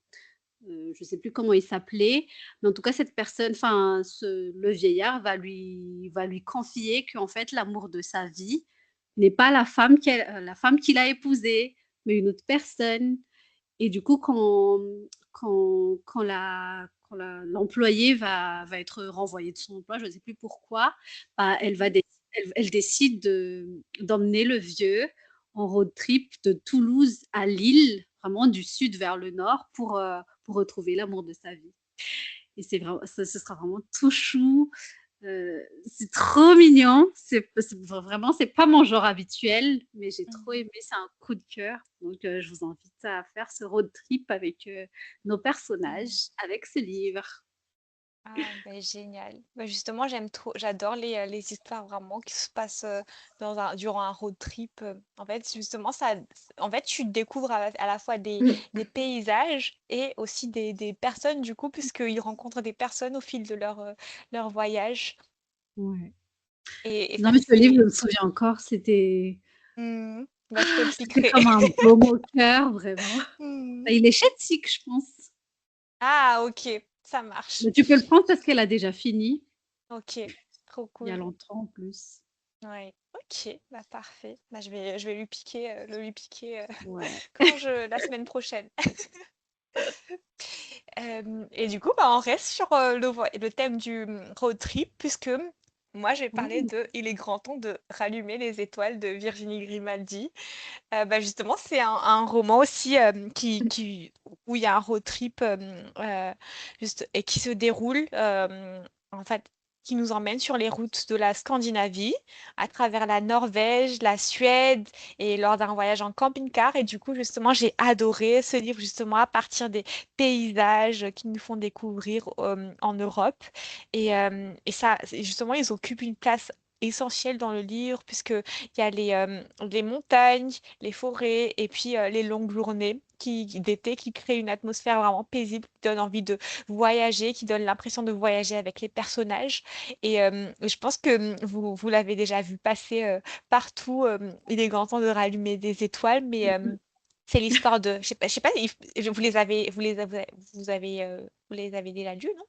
Je ne sais plus comment il s'appelait, mais en tout cas, cette personne, le vieillard va lui confier qu'en fait, l'amour de sa vie n'est pas la femme qu'il a épousée, mais une autre personne. Et du coup, l'employé va être renvoyé de son emploi, je ne sais plus pourquoi, elle décide d'emmener le vieux en road trip de Toulouse à Lille, vraiment du sud vers le nord, pour retrouver l'amour de sa vie. Et ce sera vraiment tout chou. C'est trop mignon. Vraiment, c'est pas mon genre habituel, mais j'ai trop aimé. C'est un coup de cœur. Donc, je vous invite à faire ce road trip avec nos personnages, avec ce livre. Ah, génial. Justement, j'adore les histoires vraiment qui se passent durant un road trip. En fait, justement, tu découvres à la fois des paysages et aussi des personnes, du coup, puisqu'ils rencontrent des personnes au fil de leur voyage. Ouais. Et Non, mais ce livre, je me souviens encore, c'était je te le c'était piquerai. comme un baume au cœur, vraiment. Mhm. Il est chez Tic, je pense. Ah, ok, ça marche. Mais tu peux le prendre parce qu'elle a déjà fini, Ok, trop il y a cool. longtemps en plus. Ouais, ok, parfait. Je vais lui piquer, Ouais. la semaine prochaine. Et du coup, on reste sur le thème du road trip, puisque moi, j'ai parlé Oh. de Il est grand temps de rallumer les étoiles de Virginie Grimaldi. Justement, c'est un roman aussi où il y a un road trip et qui se déroule, en fait, qui nous emmène sur les routes de la Scandinavie, à travers la Norvège, la Suède, et lors d'un voyage en camping-car. Et du coup, justement, j'ai adoré ce livre, justement, à partir des paysages qui nous font découvrir en Europe. Et ça, justement, ils occupent une place essentielle dans le livre, puisque il y a les montagnes, les forêts et puis les longues journées d'été qui créent une atmosphère vraiment paisible, qui donne envie de voyager, qui donne l'impression de voyager avec les personnages. Et je pense que vous l'avez déjà vu passer partout. Il est grand temps de rallumer des étoiles, mais c'est l'histoire de, je sais pas, vous les avez déjà lus, non?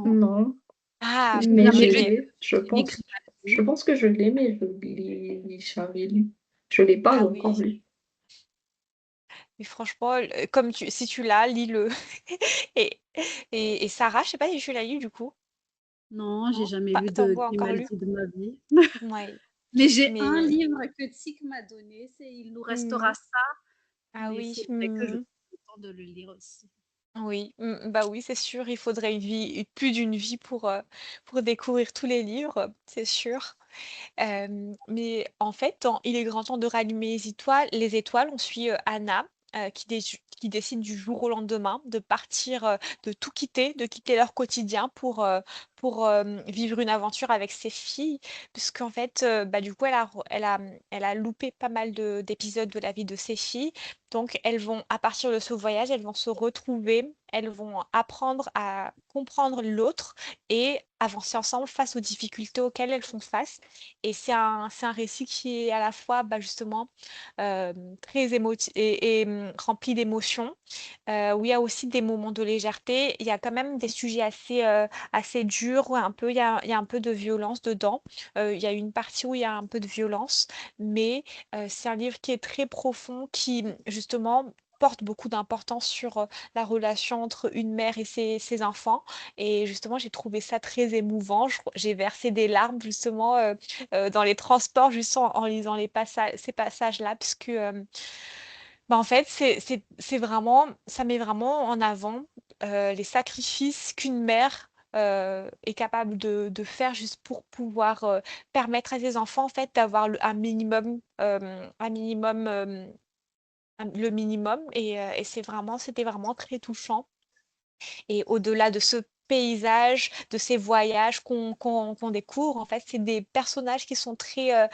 Non. Non, Ah, J'ai mais jamais je lu l'ai. Virginie Je Grimaldi. pense que je l'ai, mais je l'ai jamais lu. Je l'ai pas ah encore oui. lu. Mais franchement, si tu l'as, lis-le. Et, et Sarah, je sais pas si tu l'as lu du coup. Non, j'ai Non? jamais Pas, lu t'en de vois encore lu? Grimaldi de ma vie. Ouais. Mais j'ai un Mais livre que Tic m'a donné, c'est Il nous restera hmm, ça, ah mais il oui, faudrait que je trouve le temps de le lire aussi. oui, bah oui, c'est sûr. Il faudrait plus d'une vie pour découvrir tous les livres, c'est sûr. Mais en fait, dans Il est grand temps de rallumer les étoiles, on suit Anna qui décide du jour au lendemain de partir, de tout quitter, de quitter leur quotidien pour vivre une aventure avec ses filles, puisqu'en fait, du coup, elle a loupé pas mal d'épisodes de la vie de ses filles. Donc, à partir de ce voyage, elles vont se retrouver, elles vont apprendre à comprendre l'autre et avancer ensemble face aux difficultés auxquelles elles font face. Et c'est un récit qui est à la fois, justement, très émotif et rempli d'émotions, où il y a aussi des moments de légèreté. Il y a quand même des sujets assez durs, où il y a un peu de violence dedans. Il y a une partie où il y a un peu de violence, mais c'est un livre qui est très profond, qui, justement, porte beaucoup d'importance sur la relation entre une mère et ses enfants. Et justement, j'ai trouvé ça très émouvant. J'ai versé des larmes, justement, dans les transports, juste en lisant ces passages-là, parce que, en fait, c'est vraiment, ça met vraiment en avant les sacrifices qu'une mère est capable de faire juste pour pouvoir permettre à ses enfants en fait d'avoir un minimum, le minimum et c'était vraiment très touchant. Et au-delà de ce paysage, de ces voyages qu'on découvre, en fait, c'est des personnages qui sont très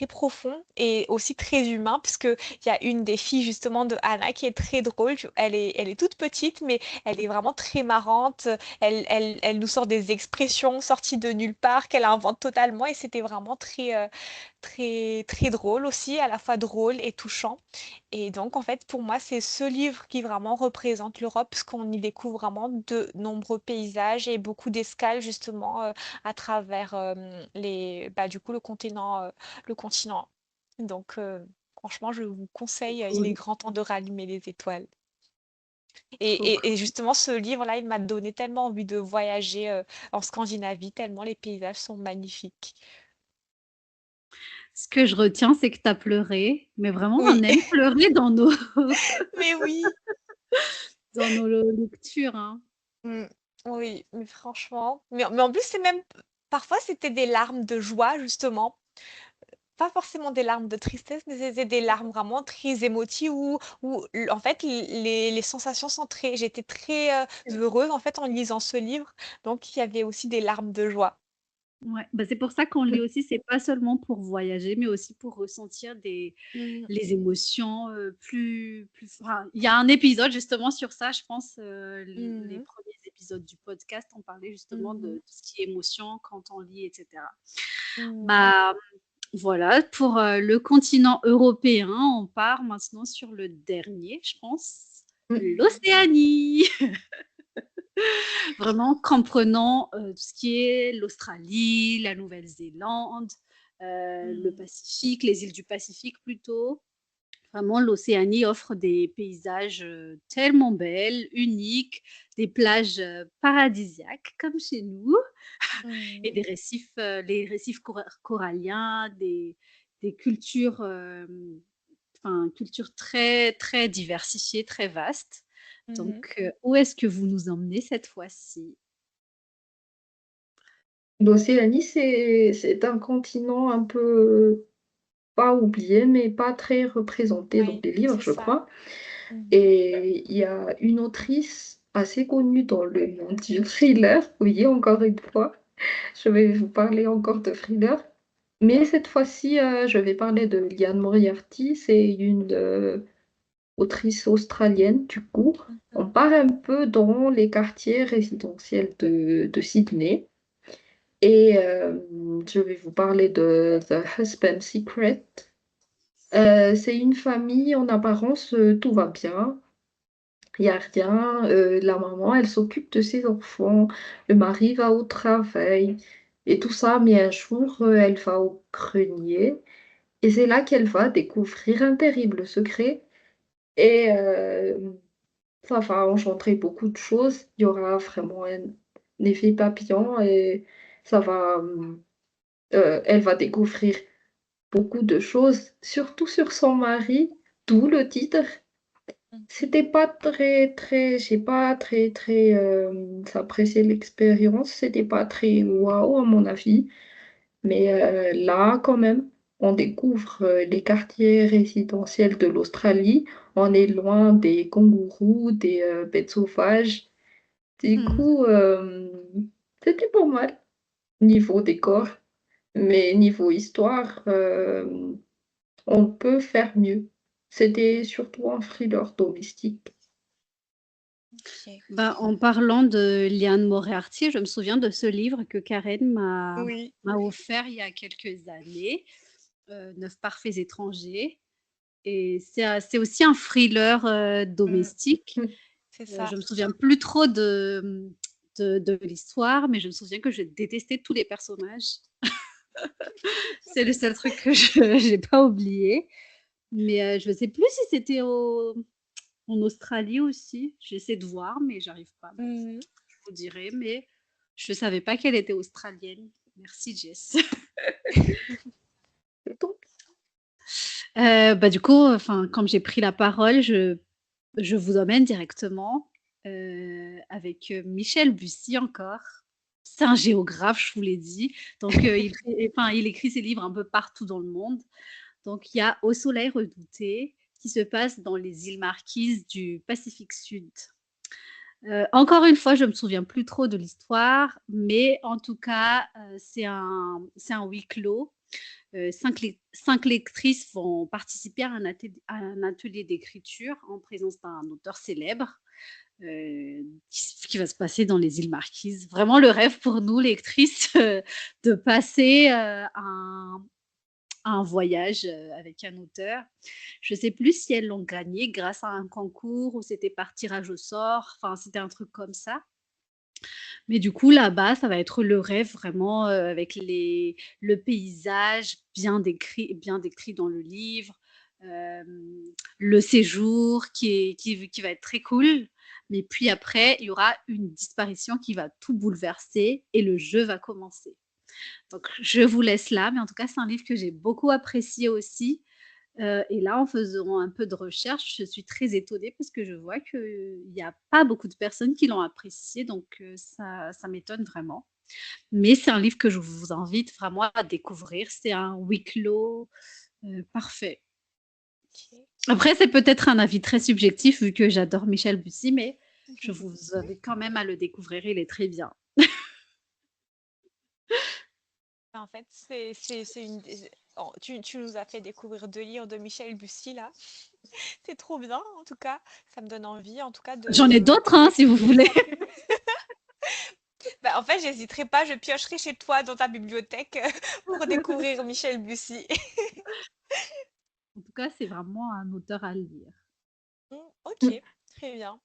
profonds et aussi très humains, puisqu'il y a une des filles justement de Anna qui est très drôle. Elle est toute petite, mais elle est vraiment très marrante. Elle nous sort des expressions sorties de nulle part qu'elle invente totalement et c'était vraiment très drôle aussi, à la fois drôle et touchant. Et donc, en fait, pour moi, c'est ce livre qui vraiment représente l'Europe, parce qu'on y découvre vraiment de nombreux paysages et beaucoup d'escales, justement, à travers du coup, le continent. Donc, franchement, je vous conseille, il est Cool. grand temps de rallumer les étoiles. Trop Et justement, ce livre-là, il m'a donné tellement envie de voyager en Scandinavie, tellement les paysages sont magnifiques. Ce que je retiens, c'est que tu as pleuré, mais vraiment, Oui, on aime pleurer dans nos, mais oui. dans nos lectures, hein. Mmh. Oui, mais franchement, mais en plus, c'est même parfois, c'était des larmes de joie, justement. Pas forcément des larmes de tristesse, mais c'était des larmes vraiment très émotives où en fait, les sensations sont très j'étais très, heureuse, en fait, en lisant ce livre, donc il y avait aussi des larmes de joie. Ouais, bah, c'est pour ça qu'on lit aussi, c'est pas seulement pour voyager, mais aussi pour ressentir Mmh. les émotions, enfin, il y a un épisode justement sur ça, je pense, les Mmh. premiers épisodes du podcast, on parlait justement de Mmh. tout ce qui est émotion quand on lit et cetera. Mmh. Bah, voilà pour, le continent européen, on part maintenant sur le dernier, je pense, Mm. l'Océanie. Vraiment comprenant, tout ce qui est l'Australie, la Nouvelle-Zélande, le Mmh. Pacifique, les îles du Pacifique plutôt. Vraiment, l'Océanie offre des paysages, tellement belles, uniques, des plages, paradisiaques comme chez nous et Mmh. des récifs, les récifs coralliens, des cultures, enfin, cultures très, très diversifiées, très vastes. Mmh. Donc, où est-ce que vous nous emmenez cette fois-ci? L'Océanie, c'est un continent un peu pas oublié, mais pas très représenté dans Ouais, les livres, c'est je ça. crois. Mmh. Et il y a une autrice assez connue dans le monde du thriller, oui, encore une fois. Je vais vous parler encore de thriller. Mais cette fois-ci, je vais parler de Liane Moriarty. C'est une autrice australienne, du coup. On Mmh. part un peu dans les quartiers résidentiels de Sydney. Et je vais vous parler de The Husband Secret. C'est une famille, en apparence, tout va bien. Il y a rien, la maman, elle s'occupe de ses enfants, le mari va au travail et tout ça, mais un jour, elle va au grenier et c'est là qu'elle va découvrir un terrible secret et ça va engendrer beaucoup de choses. Il y aura vraiment un effet papillon et ça va, elle va découvrir beaucoup de choses, surtout sur son mari, d'où le titre. Mmh. C'était pas j'ai pas très, apprécié l'expérience, c'était pas très waouh à mon avis, mais là, quand même, on découvre, les quartiers résidentiels de l'Australie. On est loin des kangourous, des, bêtes sauvages. Du Mmh. coup, c'était pas mal niveau décor, mais niveau histoire, on peut faire mieux. C'était surtout un thriller domestique. OK. Bah, en parlant de Liane Moriarty, je me souviens de ce livre que Karen Oui. m'a offert il y a quelques années, Neuf parfaits étrangers et c'est aussi un thriller, Mmh. domestique. C'est ça. Je me souviens plus trop de l'histoire, mais je me souviens que je détestais tous les personnages. C'est le seul truc que je j'ai pas oublié, mais je sais plus si c'était en Australie aussi. J'essaie de voir, mais j'arrive pas. Bon, Mmh. je vous dirai, mais je savais pas qu'elle était australienne. Merci Jess. Bah, du coup, enfin, comme j'ai pris la parole, je vous emmène directement, avec, Michel Bussy encore. C'est un géographe, je vous l'ai dit. Donc, il écrit ses livres un peu partout dans le monde. Donc, il y a Au soleil redouté, qui se passe dans les îles Marquises du Pacifique Sud. Encore une fois, je me souviens plus trop de l'histoire, mais en tout cas, c'est un huis clos. Cinq lectrices vont participer à un atelier d'écriture en présence d'un auteur célèbre qui va se passer dans les îles Marquises. Vraiment le rêve pour nous, lectrices, de passer un voyage avec un auteur. Je ne sais plus si elles l'ont gagné grâce à un concours ou c'était par tirage au sort. Enfin, c'était un truc comme ça. Mais du coup, là-bas, ça va être le rêve vraiment avec le paysage bien décrit dans le livre, le séjour qui va être très cool. Mais puis après, il y aura une disparition qui va tout bouleverser et le jeu va commencer. Donc, je vous laisse là, mais en tout cas, c'est un livre que j'ai beaucoup apprécié aussi. Et là, en faisant un peu de recherche, je suis très étonnée parce que je vois qu'il n'y a pas beaucoup de personnes qui l'ont apprécié, donc ça m'étonne vraiment. Mais c'est un livre que je vous invite vraiment à découvrir. C'est un huis clos parfait. Ok. Après, c'est peut-être un avis très subjectif vu que j'adore Michel Bussy, mais je vous invite quand même à le découvrir. Il est très bien. En fait, c'est une. Oh, tu nous as fait découvrir 2 livres de Michel Bussy là. C'est trop bien, en tout cas. Ça me donne envie, en tout cas, J'en ai d'autres, hein, si vous voulez. Bah, en fait, j'hésiterai pas, je piocherai chez toi dans ta bibliothèque pour découvrir Michel Bussy. En tout cas, c'est vraiment un auteur à lire. Ok, très bien.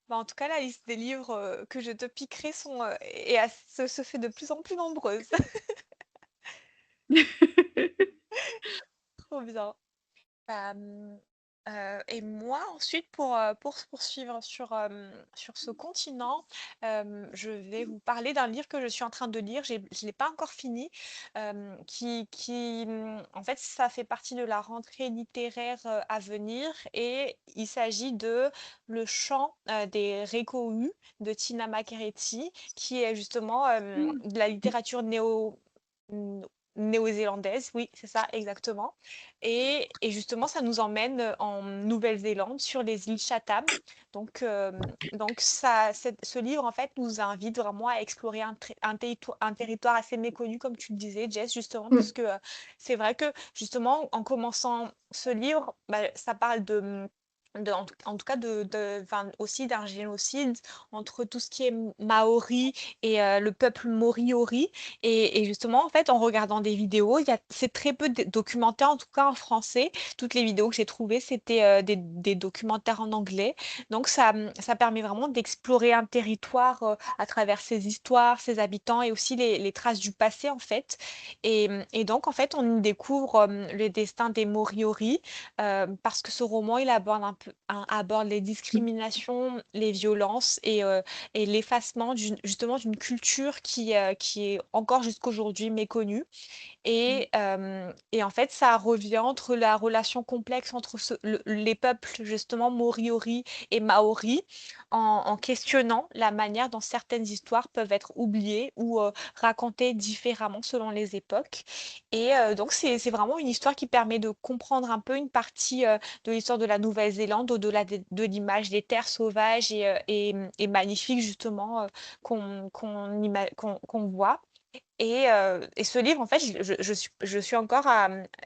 Bah, en tout cas, la liste des livres que je te piquerai se fait de plus en plus nombreuse. Trop bien. Hem, et moi ensuite pour se poursuivre sur ce continent, je vais vous parler d'un livre que je suis en train de lire. Je l'ai pas encore fini, en fait, ça fait partie de la rentrée littéraire, à venir et il s'agit de Le chant, des Récôus de Tina Makeretti qui est justement, de la littérature néo-zélandaise. Oui, c'est ça, exactement. Et justement, ça nous emmène en Nouvelle-Zélande, sur les îles Chatham. Donc ce livre, en fait, nous invite vraiment à explorer un territoire assez méconnu, comme tu le disais, Jess, justement, parce que c'est vrai que, justement, en commençant ce livre, bah, ça parle en tout cas, enfin, aussi d'un génocide entre tout ce qui est maori et le peuple moriori. Et justement, en fait, en regardant des vidéos, c'est très peu de documentaires, en tout cas en français. Toutes les vidéos que j'ai trouvées, c'était des documentaires en anglais. Donc, ça permet vraiment d'explorer un territoire à travers ses histoires, ses habitants et aussi les traces du passé, en fait. Et donc, en fait, on y découvre le destin des Moriori parce que ce roman, il aborde aborde les discriminations, les violences et l'effacement justement d'une culture qui est encore jusqu'aujourd'hui méconnue. Et en fait, ça revient entre la relation complexe entre les peuples, justement, Moriori et Maori, en questionnant la manière dont certaines histoires peuvent être oubliées ou racontées différemment selon les époques. Donc, c'est vraiment une histoire qui permet de comprendre un peu une partie de l'histoire de la Nouvelle-Zélande, au-delà de l'image des terres sauvages et magnifiques, justement, qu'on voit. Et ce livre, en fait, je suis encore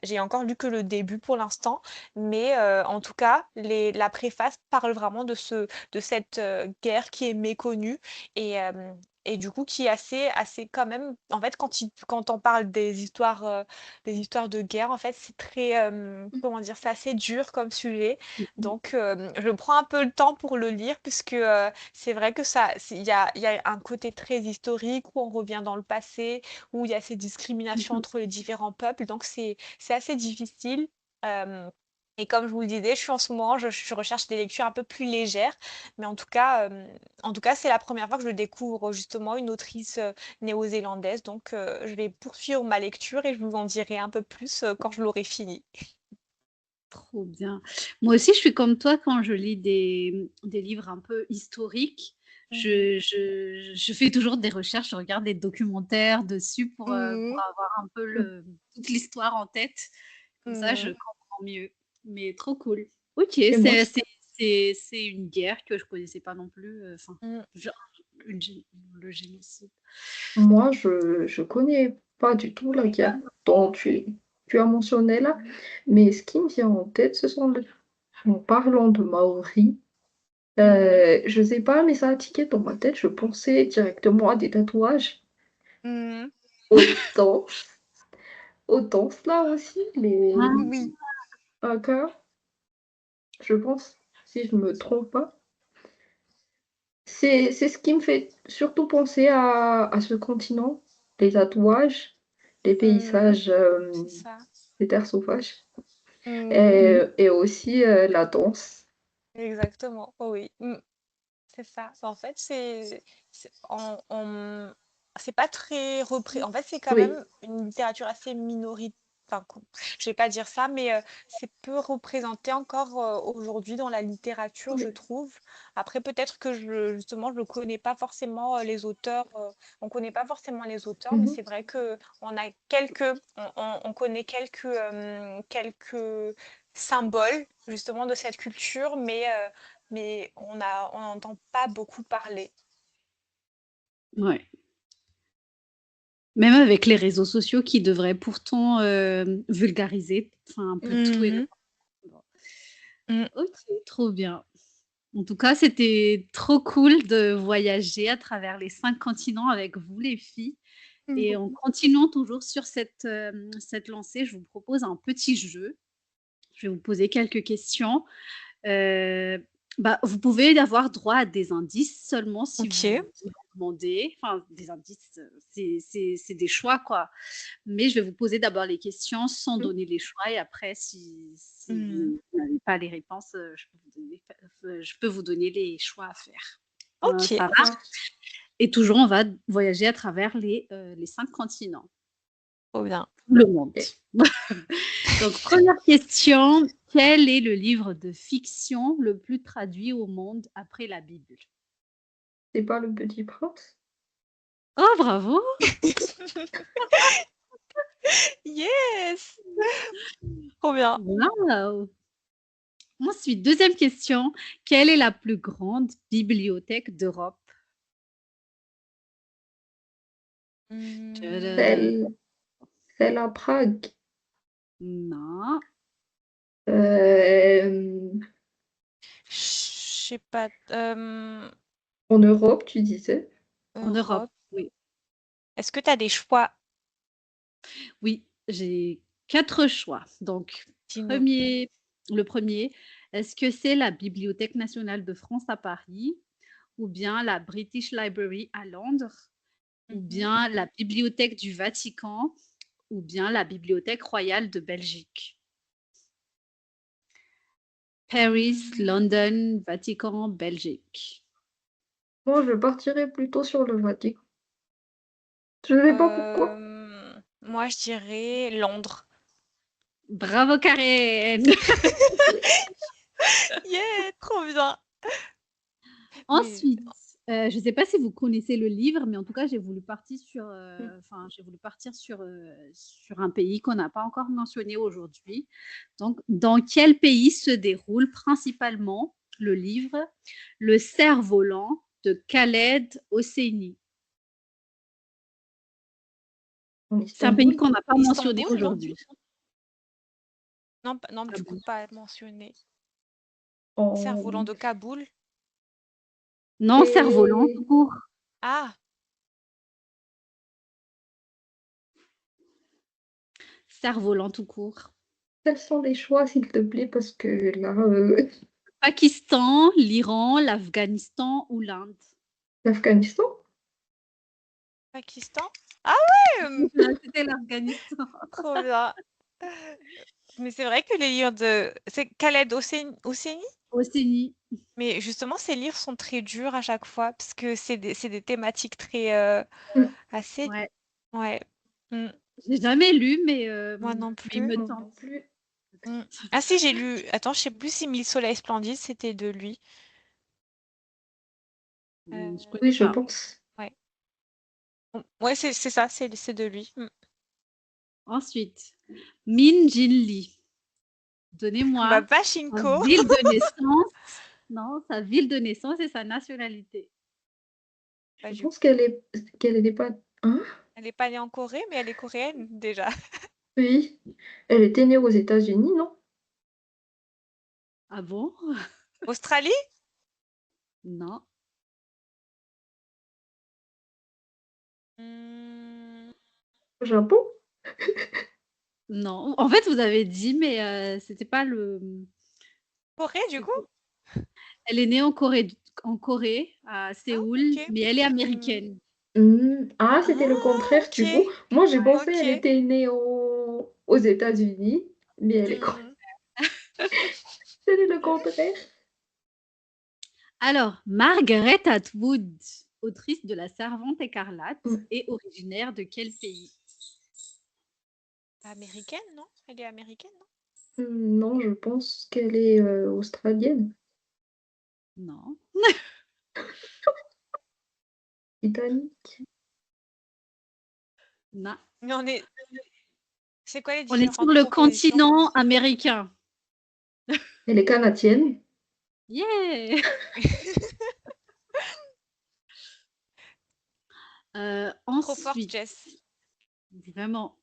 j'ai encore lu que le début pour l'instant, mais en tout cas, la préface parle vraiment de cette guerre qui est méconnue et, euh, et du coup qui est assez quand même. En fait, quand on parle des histoires de guerre, en fait, c'est très, comment dire, c'est assez dur comme sujet. Donc, je prends un peu le temps pour le lire puisque c'est vrai que il y a un côté très historique où on revient dans le passé où il y a ces discriminations entre les différents peuples. Donc, c'est assez difficile. Euh, et comme je vous le disais, je suis en ce moment, je recherche des lectures un peu plus légères. Mais en tout cas, c'est la première fois que je découvre justement une autrice néo-zélandaise. Donc, je vais poursuivre ma lecture et je vous en dirai un peu plus quand je l'aurai fini. Trop bien. Moi aussi, je suis comme toi quand je lis des livres un peu historiques. Je fais toujours des recherches, je regarde des documentaires dessus pour Mhm. avoir un peu toute l'histoire en tête. Comme ça, je Mhm. comprends mieux. Mais trop cool. Ok, Et moi, je, c'est une guerre que je connaissais pas non plus. Enfin, Mhm. genre, le génocide. je connais pas du tout la guerre dont tu as mentionné là, mais ce qui me vient en tête, en parlant de Maori, Mhm. je sais pas, mais ça a tiqué dans ma tête, je pensais directement à des tatouages. Mhm. Autant, autant cela aussi, les Ah, Oui. Haka, je pense, si je me trompe pas. C'est ce qui me fait surtout penser à ce continent, les tatouages, les Mhm. paysages, C'est ça. les terres sauvages, Mhm. et aussi la danse. Exactement. Oh oui. C'est ça. En fait, c'est c'est pas très repris. En fait, c'est quand Oui. même une littérature assez minoritaire. Enfin, je vais pas dire ça, mais c'est peu représenté encore aujourd'hui dans la littérature, je Oui. trouve. Après, peut-être que justement, je connais pas forcément les auteurs. On connaît pas forcément les auteurs, mais Mhm. c'est vrai que on connaît quelques symboles justement de cette culture, mais on n'entend pas beaucoup parler. ouais. Même avec les réseaux sociaux qui devraient pourtant vulgariser enfin, un peu tout et Mhm. n'importe quoi. Mm. Ok, trop bien. En tout cas, c'était trop cool de voyager à travers les 5 continents avec vous, les filles. Et en continuant toujours sur cette lancée, je vous propose un petit jeu. Je vais vous poser quelques questions. Euh, vous pouvez avoir droit à des indices seulement si Ok. vous demandez. Enfin, des indices, c'est des choix, quoi. Mais je vais vous poser d'abord les questions sans donner les choix. Et après, si Mm. vous n'avez pas les réponses, je peux vous donner les choix à faire. Ok. Ça va? Et toujours, on va voyager à travers les 5 continents. Trop bien. Tout le monde. Et Donc, première question. Quel est le livre de fiction le plus traduit au monde après la Bible? c'est pas le Petit Prince? Oh, bravo! Yes! Trop bien. Wow! Ensuite, deuxième question. Quelle est la plus grande bibliothèque d'Europe? Tadam! Celle, celle à Prague. Non, Euh, Je sais pas. En Europe, tu disais? en Europe, Europe. oui. Est-ce que tu as des choix? Oui, j'ai 4 choix. Donc, Dis-nous. le premier, est-ce que c'est la Bibliothèque nationale de France à Paris, ou bien la British Library à Londres, ou Mhm. bien la Bibliothèque du Vatican, ou bien la Bibliothèque royale de Belgique? Paris, Mm. London, Vatican, Belgique. Moi, je partirais plutôt sur le Vatican. Je ne sais pas pourquoi. Moi, je dirais Londres. Bravo Karen! Yeah, trop bien. Mais Ensuite, je ne sais pas si vous connaissez le livre, mais en tout cas, Mm. j'ai voulu partir sur un pays qu'on n'a pas encore mentionné aujourd'hui. Donc, dans quel pays se déroule principalement le livre Le cerf-volant de Khaled Hosseini? En C'est un pays Istanbul? qu'on n'a pas mentionné Istanbul, non? aujourd'hui. Non, non, Ah du coup, bon? pas mentionné. Cerf-volant En... de Kaboul. Non, cerf-volant Et tout court. Ah, Cerf-volant tout court. quels sont les choix, s'il te plaît, parce que là, Pakistan, l'Iran, l'Afghanistan ou l'Inde? l'Afghanistan? Pakistan? Ah ouais, C'était l'Afghanistan. trop bien. Mais c'est vrai que les livres de... C'est Khaled Hosseini? Hosseini. Mais justement, ces livres sont très durs à chaque fois, parce que c'est des thématiques très... Mm. assez... Ouais. Ouais. Mm. J'ai jamais lu, Moi non mais il plus. me Moi tente. non plus. Mm. Ah si, j'ai lu... Attends, je sais plus si Mille Soleils Splendides, c'était de lui. Je connais Oui, je pas. pense. Ouais, ouais, c'est ça, c'est de lui. Ensuite, Min Jin Lee. Bah, Donnez-moi pas sa Shinko. ville de naissance. Non, sa ville de naissance et sa nationalité. Bah, Je pense qu'elle n'est pas. Hein? elle est pas née en Corée, mais elle est coréenne déjà. Oui. Elle était née aux États-Unis, non? Ah bon? Australie? Non. Hmm, Au Japon? Non. En fait, vous avez dit, mais c'était pas le. Corée, du coup? Elle est née en Corée, à Ah, Séoul, ok. mais elle est Hmm, américaine. Ah, c'était le Ah, contraire, ok. du coup. Moi, j'ai pensé qu'elle Ok. était née aux États-Unis, mais Hmm. c'était le contraire. Alors, Margaret Atwood, autrice de La Servante écarlate, Mm. est originaire de quel pays? Américaine, non? Elle est américaine, non? Non, je pense qu'elle est australienne, Non. britannique. Non. Mais c'est quoi les On est sur différentes le propositions? continent américain. Elle est canadienne. Yeah! Trop forte, Ensuite, Jess. vraiment,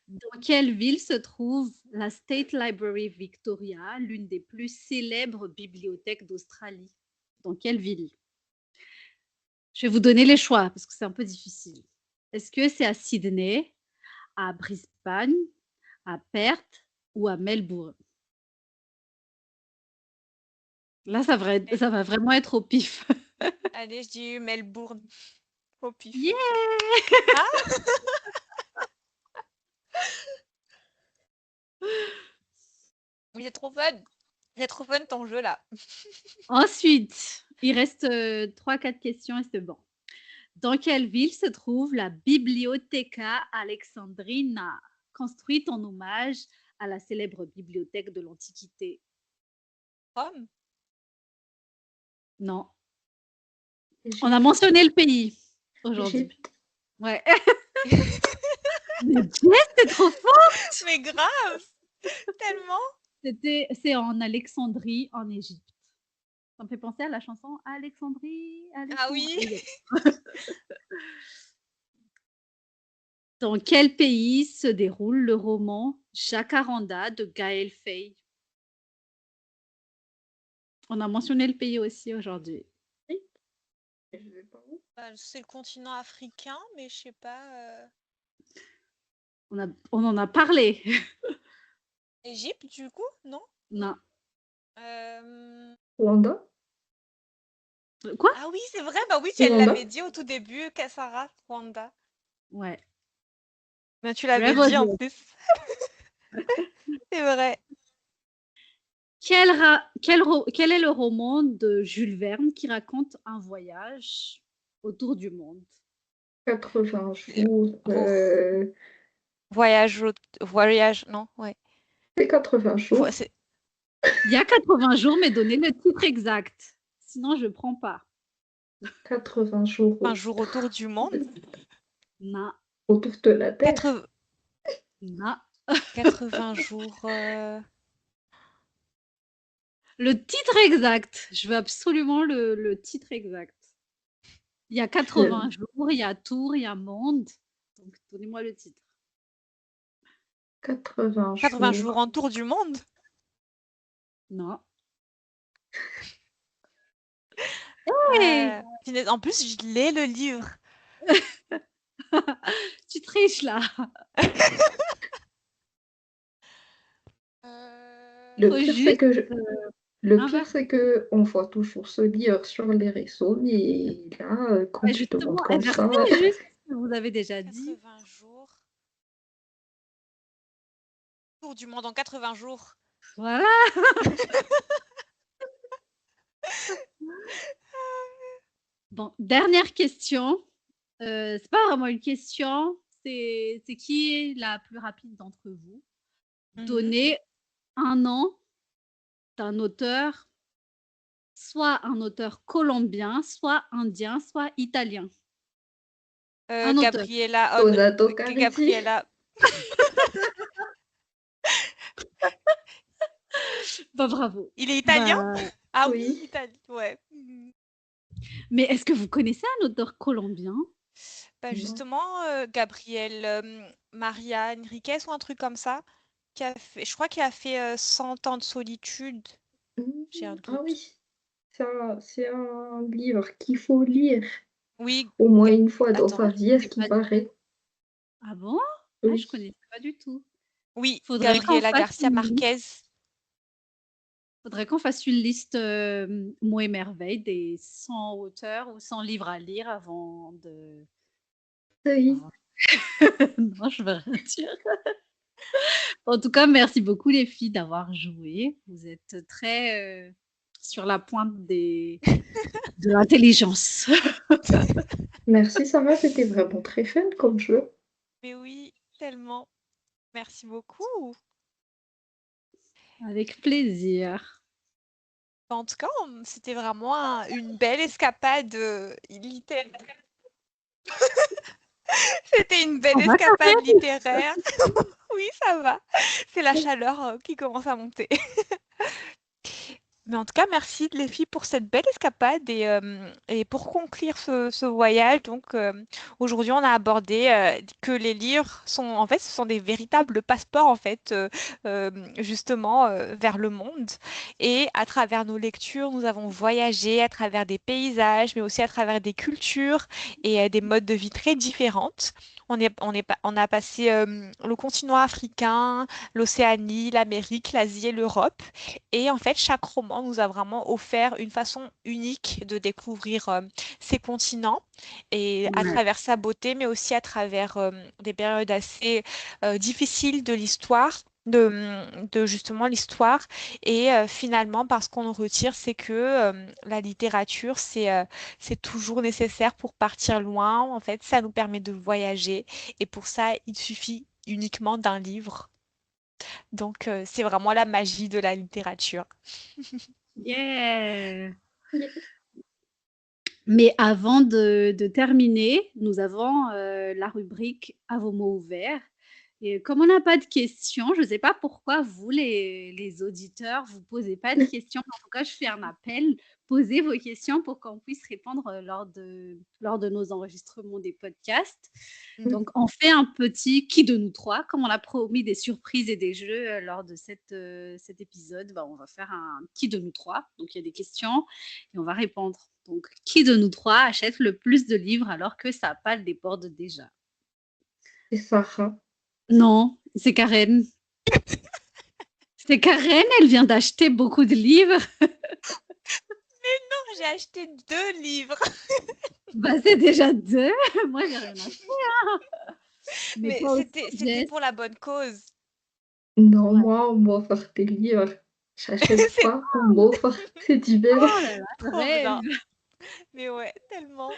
dans quelle ville se trouve la State Library Victoria, l'une des plus célèbres bibliothèques d'Australie? Dans quelle ville? Je vais vous donner les choix parce que c'est un peu difficile. Est-ce que c'est à Sydney, à Brisbane, à Perth ou à Melbourne? Là, ça va vraiment être au pif. Allez, je dis Melbourne. Au pif. Yeah! Ah, il est trop fun. Il est trop fun ton jeu là. Ensuite, il reste 3-4 questions et c'est bon. Dans quelle ville se trouve la Bibliotheca Alexandrina, construite en hommage à la célèbre bibliothèque de l'Antiquité? Rome? Non. On Égypte. a mentionné le pays aujourd'hui. Égypte. Ouais. Mais Jess, t'es trop fort! Mais grave! Tellement! C'est en Alexandrie, en Égypte. Ça me fait penser à la chanson Alexandrie, Ah oui! Alexandrie. Dans quel pays se déroule le roman Jacaranda de Gaël Faye? On a mentionné le pays aussi aujourd'hui. Je sais pas où. C'est le continent africain, mais je sais pas. On en a parlé. Égypte, du coup? Non? Non. Rwanda? Quoi? Ah oui, c'est vrai, bah oui, elle Rwanda? l'avait dit au tout début, Kassara, Rwanda. Ouais. Mais tu l'avais Bravo, dit en Jess. plus. C'est vrai. Quel est le roman de Jules Verne qui raconte un voyage autour du monde? 80 jours. Voyage, non, ouais. C'est 80 jours. C'est Il y a 80 jours, mais donnez le titre exact. Sinon, je ne prends pas. 80 jours un jour autour du monde. Non, autour de la Terre. 80, non. 80 jours. Le titre exact. Je veux absolument le titre exact. Il y a 80 jours, il y a Tour, il y a Monde. Donc, donnez-moi le titre. 80 80 jours. jours en tour du monde. Non. Punaise, en plus, je l'ai le livre. Tu triches là. Le Faut pire, juste, c'est que le pire, inverser. c'est que on voit toujours ce livre sur les réseaux, mais là, quand Ouais, tu demandes justement, comme ça, inverser juste ce que vous avez déjà dit. 80 jours. Tour du monde en 80 jours. Voilà. Bon, dernière question. C'est pas vraiment une question, c'est qui est la plus rapide d'entre vous? Mhm. Donnez un nom d'un auteur soit un auteur colombien, soit indien, soit italien. Un auteur. Gabriela, Donato Caridi. Gabriela. Bah, bravo. Il est italien? Bah, Ah Oui. oui, Italie, ouais. mais est-ce que vous connaissez un auteur colombien? Bah Non. justement, Gabriel Maria Enriquez ou un truc comme ça, je crois qu'il a fait 100 ans de solitude. J'ai un Ah doute. oui, c'est un livre qu'il faut lire Oui, au moins une fois dans attends. sa vie, à ce C'est qui pas- paraît. Ah bon? Ah, je Oui. connaissais pas du tout. Oui, Faudrait qu'on Gabriela fasse Garcia une Marquez. Faudrait qu'on fasse une liste mots et merveilles des 100 auteurs ou 100 livres à lire avant de. Oui. Non, je vais rien dire. En tout cas, merci beaucoup les filles d'avoir joué. Vous êtes très sur la pointe de l'intelligence. Merci Sarah, c'était vraiment très fun comme jeu. Mais oui, tellement. Merci beaucoup. Avec plaisir. En tout cas, c'était vraiment une belle escapade littéraire. C'était une belle Ça va, escapade littéraire. Oui, ça va. C'est la chaleur qui commence à monter. Mais en tout cas, merci les filles pour cette belle escapade et pour conclure ce voyage. Donc, aujourd'hui, on a abordé que les livres sont, en fait, ce sont des véritables passeports, en fait, justement, vers le monde. Et à travers nos lectures, nous avons voyagé à travers des paysages, mais aussi à travers des cultures et des modes de vie très différentes. On a passé le continent africain, l'Océanie, l'Amérique, l'Asie et l'Europe. Et en fait, chaque roman nous a vraiment offert une façon unique de découvrir ces continents et à Ouais. travers sa beauté, mais aussi à travers des périodes assez difficiles de l'histoire. De justement l'histoire et finalement parce qu'on en retire c'est que la littérature c'est toujours nécessaire pour partir loin en fait ça nous permet de voyager et pour ça il suffit uniquement d'un livre donc c'est vraiment la magie de la littérature. Yeah. Mais avant de terminer, nous avons la rubrique à vos mots ouverts. Et comme on n'a pas de questions, je ne sais pas pourquoi vous, les auditeurs, vous ne posez pas de questions. En tout cas, je fais un appel. Posez vos questions pour qu'on puisse répondre lors de nos enregistrements des podcasts. Donc, on fait un petit qui de nous trois. Comme on a promis des surprises et des jeux lors de cet épisode, on va faire un qui de nous trois. Donc, il y a des questions et on va répondre. Donc, qui de nous trois achète le plus de livres alors que sa palle déborde déjà? C'est Sarah. Non, c'est Karen. C'est Karen, elle vient d'acheter beaucoup de livres. Non, j'ai acheté 2 livres. C'est déjà 2. Moi, j'ai rien acheté. Hein. Mais toi aussi, c'était Jess. pour la bonne cause. Non, Ouais. moi, on m'offre des livres. J'achète pas, on m'offre. C'est différent. Oh là là, Trop rêve. bien. Mais ouais, tellement.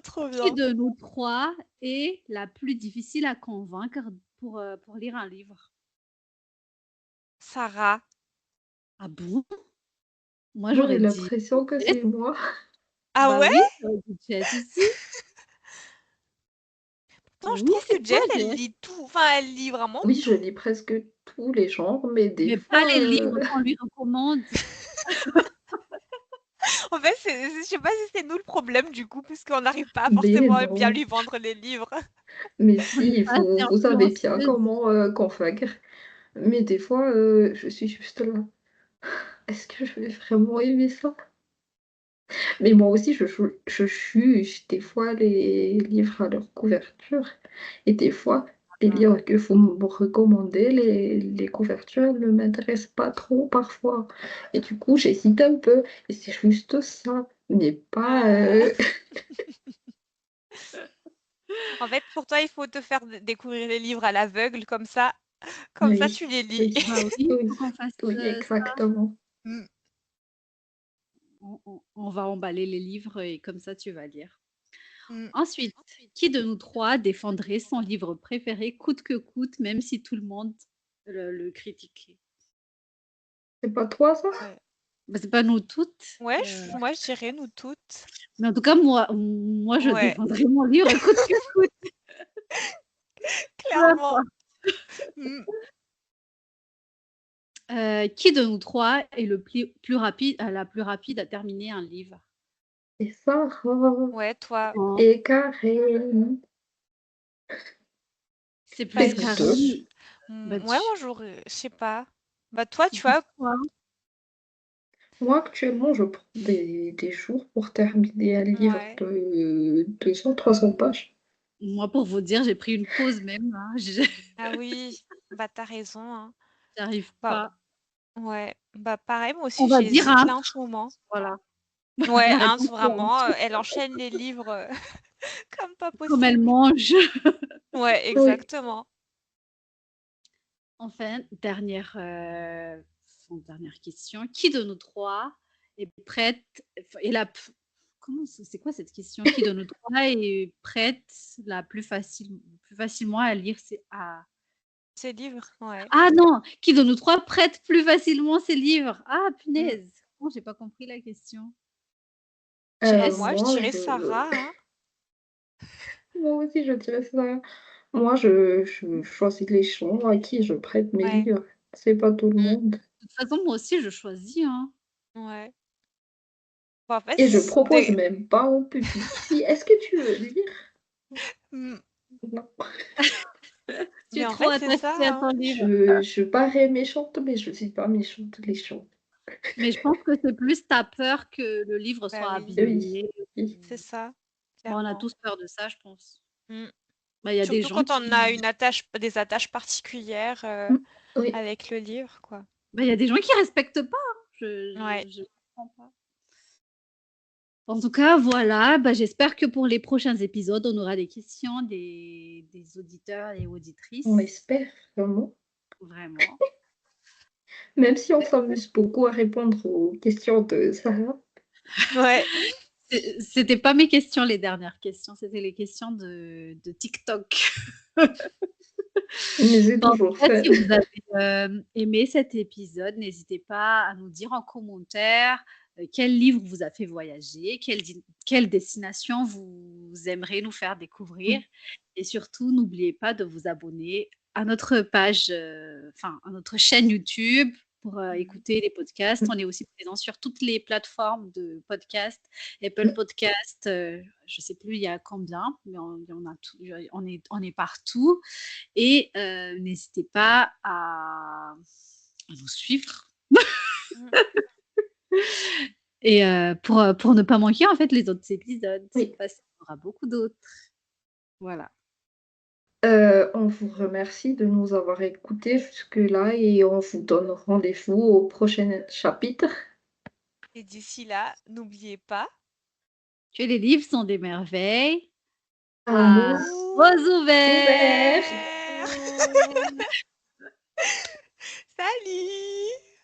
Trop Qui bien. de nous trois est la plus difficile à convaincre pour lire un livre? Sarah. Ah bon? Moi, J'ai j'aurais dit l'impression que Jess. c'est moi. Ah Bah ouais? oui, j'aurais dit Jess aussi. Non, je Oui, trouve c'est que toi, Jess, elle Jess. lit tout. Enfin, elle lit vraiment Oui, je tout. lis presque tous les genres, mais des Mais pas fois, les livres qu'on lui recommande. En fait, je sais pas si c'est nous le problème du coup, puisqu'on n'arrive pas mais forcément à bien non. lui vendre les livres. Mais On n'est si, pas assez vous savez bien influenceuse. comment convaincre. Mais des fois, je suis juste là. Est-ce que je vais vraiment aimer ça? Mais moi aussi, je juge des fois les livres à leur couverture. Et des fois, les livres que vous me recommandez, les couvertures ne m'intéressent pas trop parfois. Et du coup, j'hésite un peu. Et c'est juste ça. Mais pas. En fait, pour toi, il faut te faire découvrir les livres à l'aveugle, comme ça Oui, tu les lis. oui, Bah oui, oui, faut qu'on fasse oui, ça. exactement. Mm. On va emballer les livres et comme ça, tu vas lire. Mm. Ensuite, qui de nous trois défendrait son livre préféré coûte que coûte, même si tout le monde le critiquait? C'est pas toi, ça? Bah, c'est pas nous toutes. Ouais, moi, je dirais nous toutes. Mais en tout cas, moi, je Ouais, défendrai mon livre coûte que coûte. Peu clairement. importe. Mm. Qui de nous trois est la plus rapide à terminer un livre? Et Sarah Ouais, toi. Non, et Karen. c'est Bah, plus Les deux. Karen. Bah, ouais, moi, j'aurais, je sais pas. Bah, toi, c'est tu plus vois, toi. Moi, actuellement, je prends des jours pour terminer un livre ouais. de 200-300 pages. Moi, pour vous dire, j'ai pris une pause même. Hein. Ah oui, bah, t'as raison, hein. J'arrive Bah, pas. ouais. Bah, pareil, moi On aussi, va dire j'hésite un. là en ce moment. Voilà. Ouais, La hein, réponse est vraiment, elle enchaîne les livres comme pas comme elle possible. mange. Ouais, Oui. exactement. Enfin, dernière question. Qui de nous trois est prête et c'est quoi cette question? Qui de nous trois est prête plus facilement à lire Ces livres, ouais. Ah non, qui de nous trois prête plus facilement ses livres? Ah Mm. punaise. Oh, j'ai pas compris la question. Moi, je Moi, dirais Sarah, hein. moi aussi, je dirais ça. Moi, je choisis les gens à qui je prête mes Ouais. livres. C'est pas tout le Mm. monde. De toute façon, moi aussi, je choisis. Hein. Ouais. Bon, en fait, Et je propose même pas au public. Si, est-ce que tu veux lire? Mm. Non. Tu Mais es en trop fait, c'est attachée ça, à ton hein. livre. Je parais méchante, mais je suis pas méchante, les gens. Mais je pense que c'est plus ta peur que le livre Bah soit oui, abîmé. Oui. c'est ça, Bon, on a clairement. tous peur de ça, je pense. Mm. Bah, il y a des Surtout gens quand on a qui, des attaches particulières Oui. avec le livre, quoi. bah, il y a des gens qui respectent pas. Hein. Ouais. Je comprends pas. En tout cas, voilà. Bah, j'espère que pour les prochains épisodes, on aura des questions des auditeurs et auditrices. On espère vraiment. Vraiment. Même si on s'amuse beaucoup à répondre aux questions de Sarah. Ouais. C'était pas mes questions, les dernières questions. C'était les questions de TikTok. Mais c'est Bon, en toujours tout cas, fun. si vous avez aimé cet épisode, n'hésitez pas à nous dire en commentaire quel livre vous a fait voyager, quelle destination vous aimeriez nous faire découvrir. Et surtout, n'oubliez pas de vous abonner à notre page, à notre chaîne YouTube pour écouter les podcasts. On est aussi présent sur toutes les plateformes de podcasts, Apple Podcasts, je ne sais plus il y a combien, mais on est partout. Et n'hésitez pas à nous suivre. Et pour ne pas manquer en fait les autres épisodes. Oui. Parce qu'il y aura beaucoup d'autres. Voilà. On vous remercie de nous avoir écoutés jusque-là et on vous donne rendez-vous au prochain chapitre. Et d'ici là, n'oubliez pas. Que les livres sont des merveilles. À Rose ouvert. ouvert. Salut!